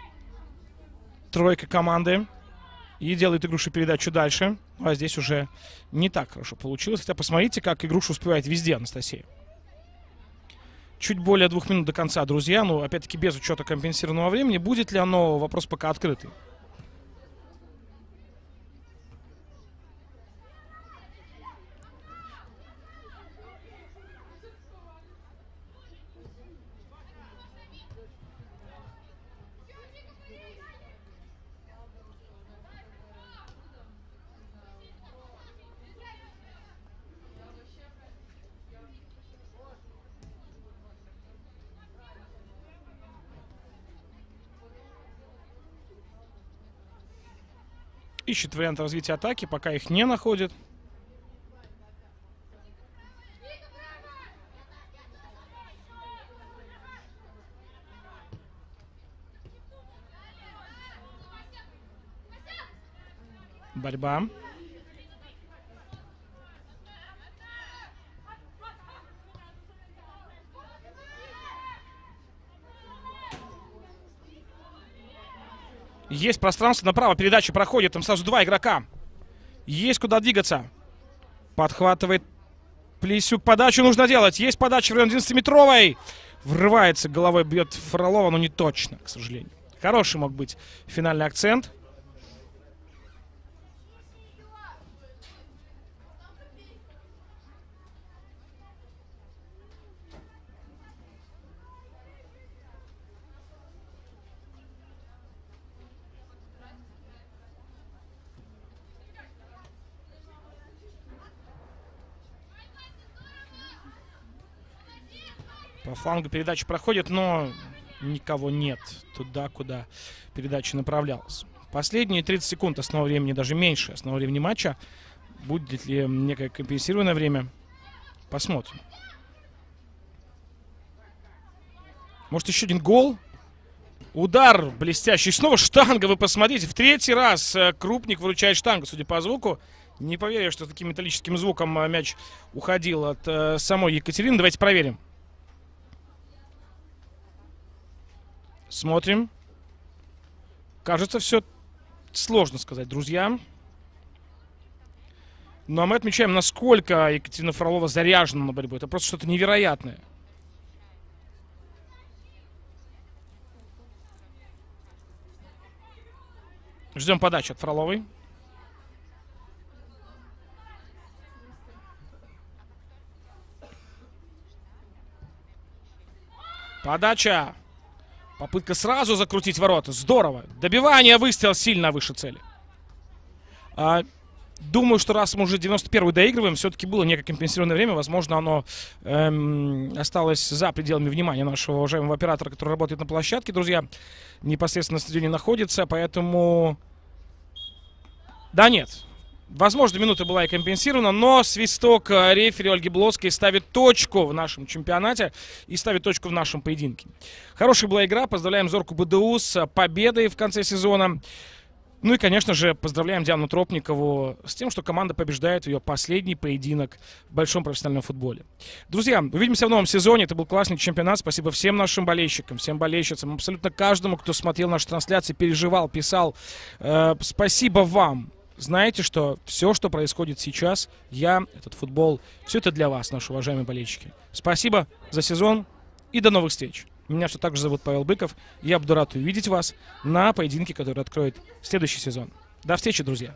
Тройка команды. И делает Игруша передачу дальше. А здесь уже не так хорошо получилось. Хотя посмотрите, как Игруша успевает везде, Анастасия. Чуть более 2 минут до конца, друзья. Ну, опять-таки, без учета компенсированного времени. Будет ли оно? Вопрос пока открытый. Ищет вариант развития атаки, пока их не находит. Борьба. Есть пространство направо, передача проходит, там сразу 2 игрока. Есть куда двигаться. Подхватывает Плесюк, подачу нужно делать. Есть подача в районе 11-метровой. Врывается, головой бьет Фролова, но не точно, к сожалению. Хороший мог быть финальный акцент. По флангу передача проходит, но никого нет туда, куда передача направлялась. Последние 30 секунд основного времени, даже меньше основного времени матча. Будет ли некое компенсированное время? Посмотрим. Может, еще один гол? Удар блестящий. Снова штанга, вы посмотрите. В 3-й раз Крупник выручает штангу, судя по звуку. Не поверю, что таким металлическим звуком мяч уходил от самой Екатерины. Давайте проверим. Смотрим. Кажется, все сложно сказать, друзья. Но мы отмечаем, насколько Екатерина Фролова заряжена на борьбу. Это просто что-то невероятное. Ждем подачи от Фроловой. Подача. Попытка сразу закрутить ворота. Здорово. Добивание, выстрел сильно выше цели. Думаю, что раз мы уже 91-й доигрываем, все-таки было некое компенсированное время. Возможно, оно осталось за пределами внимания нашего уважаемого оператора, который работает на площадке, друзья. Непосредственно на стадионе находится, поэтому... Да нет. Возможно, минута была и компенсирована, но свисток рефери Ольги Блоцкой ставит точку в нашем чемпионате и ставит точку в нашем поединке. Хорошая была игра. Поздравляем Зорку БДУ с победой в конце сезона. Ну и, конечно же, поздравляем Диану Тропникову с тем, что команда побеждает в ее последний поединок в большом профессиональном футболе. Друзья, увидимся в новом сезоне. Это был классный чемпионат. Спасибо всем нашим болельщикам, всем болельщицам, абсолютно каждому, кто смотрел наши трансляции, переживал, писал. Спасибо вам. Знаете, что все, что происходит сейчас, этот футбол, все это для вас, наши уважаемые болельщики. Спасибо за сезон и до новых встреч. Меня все так же зовут Павел Быков. Я буду рад увидеть вас на поединке, который откроет следующий сезон. До встречи, друзья!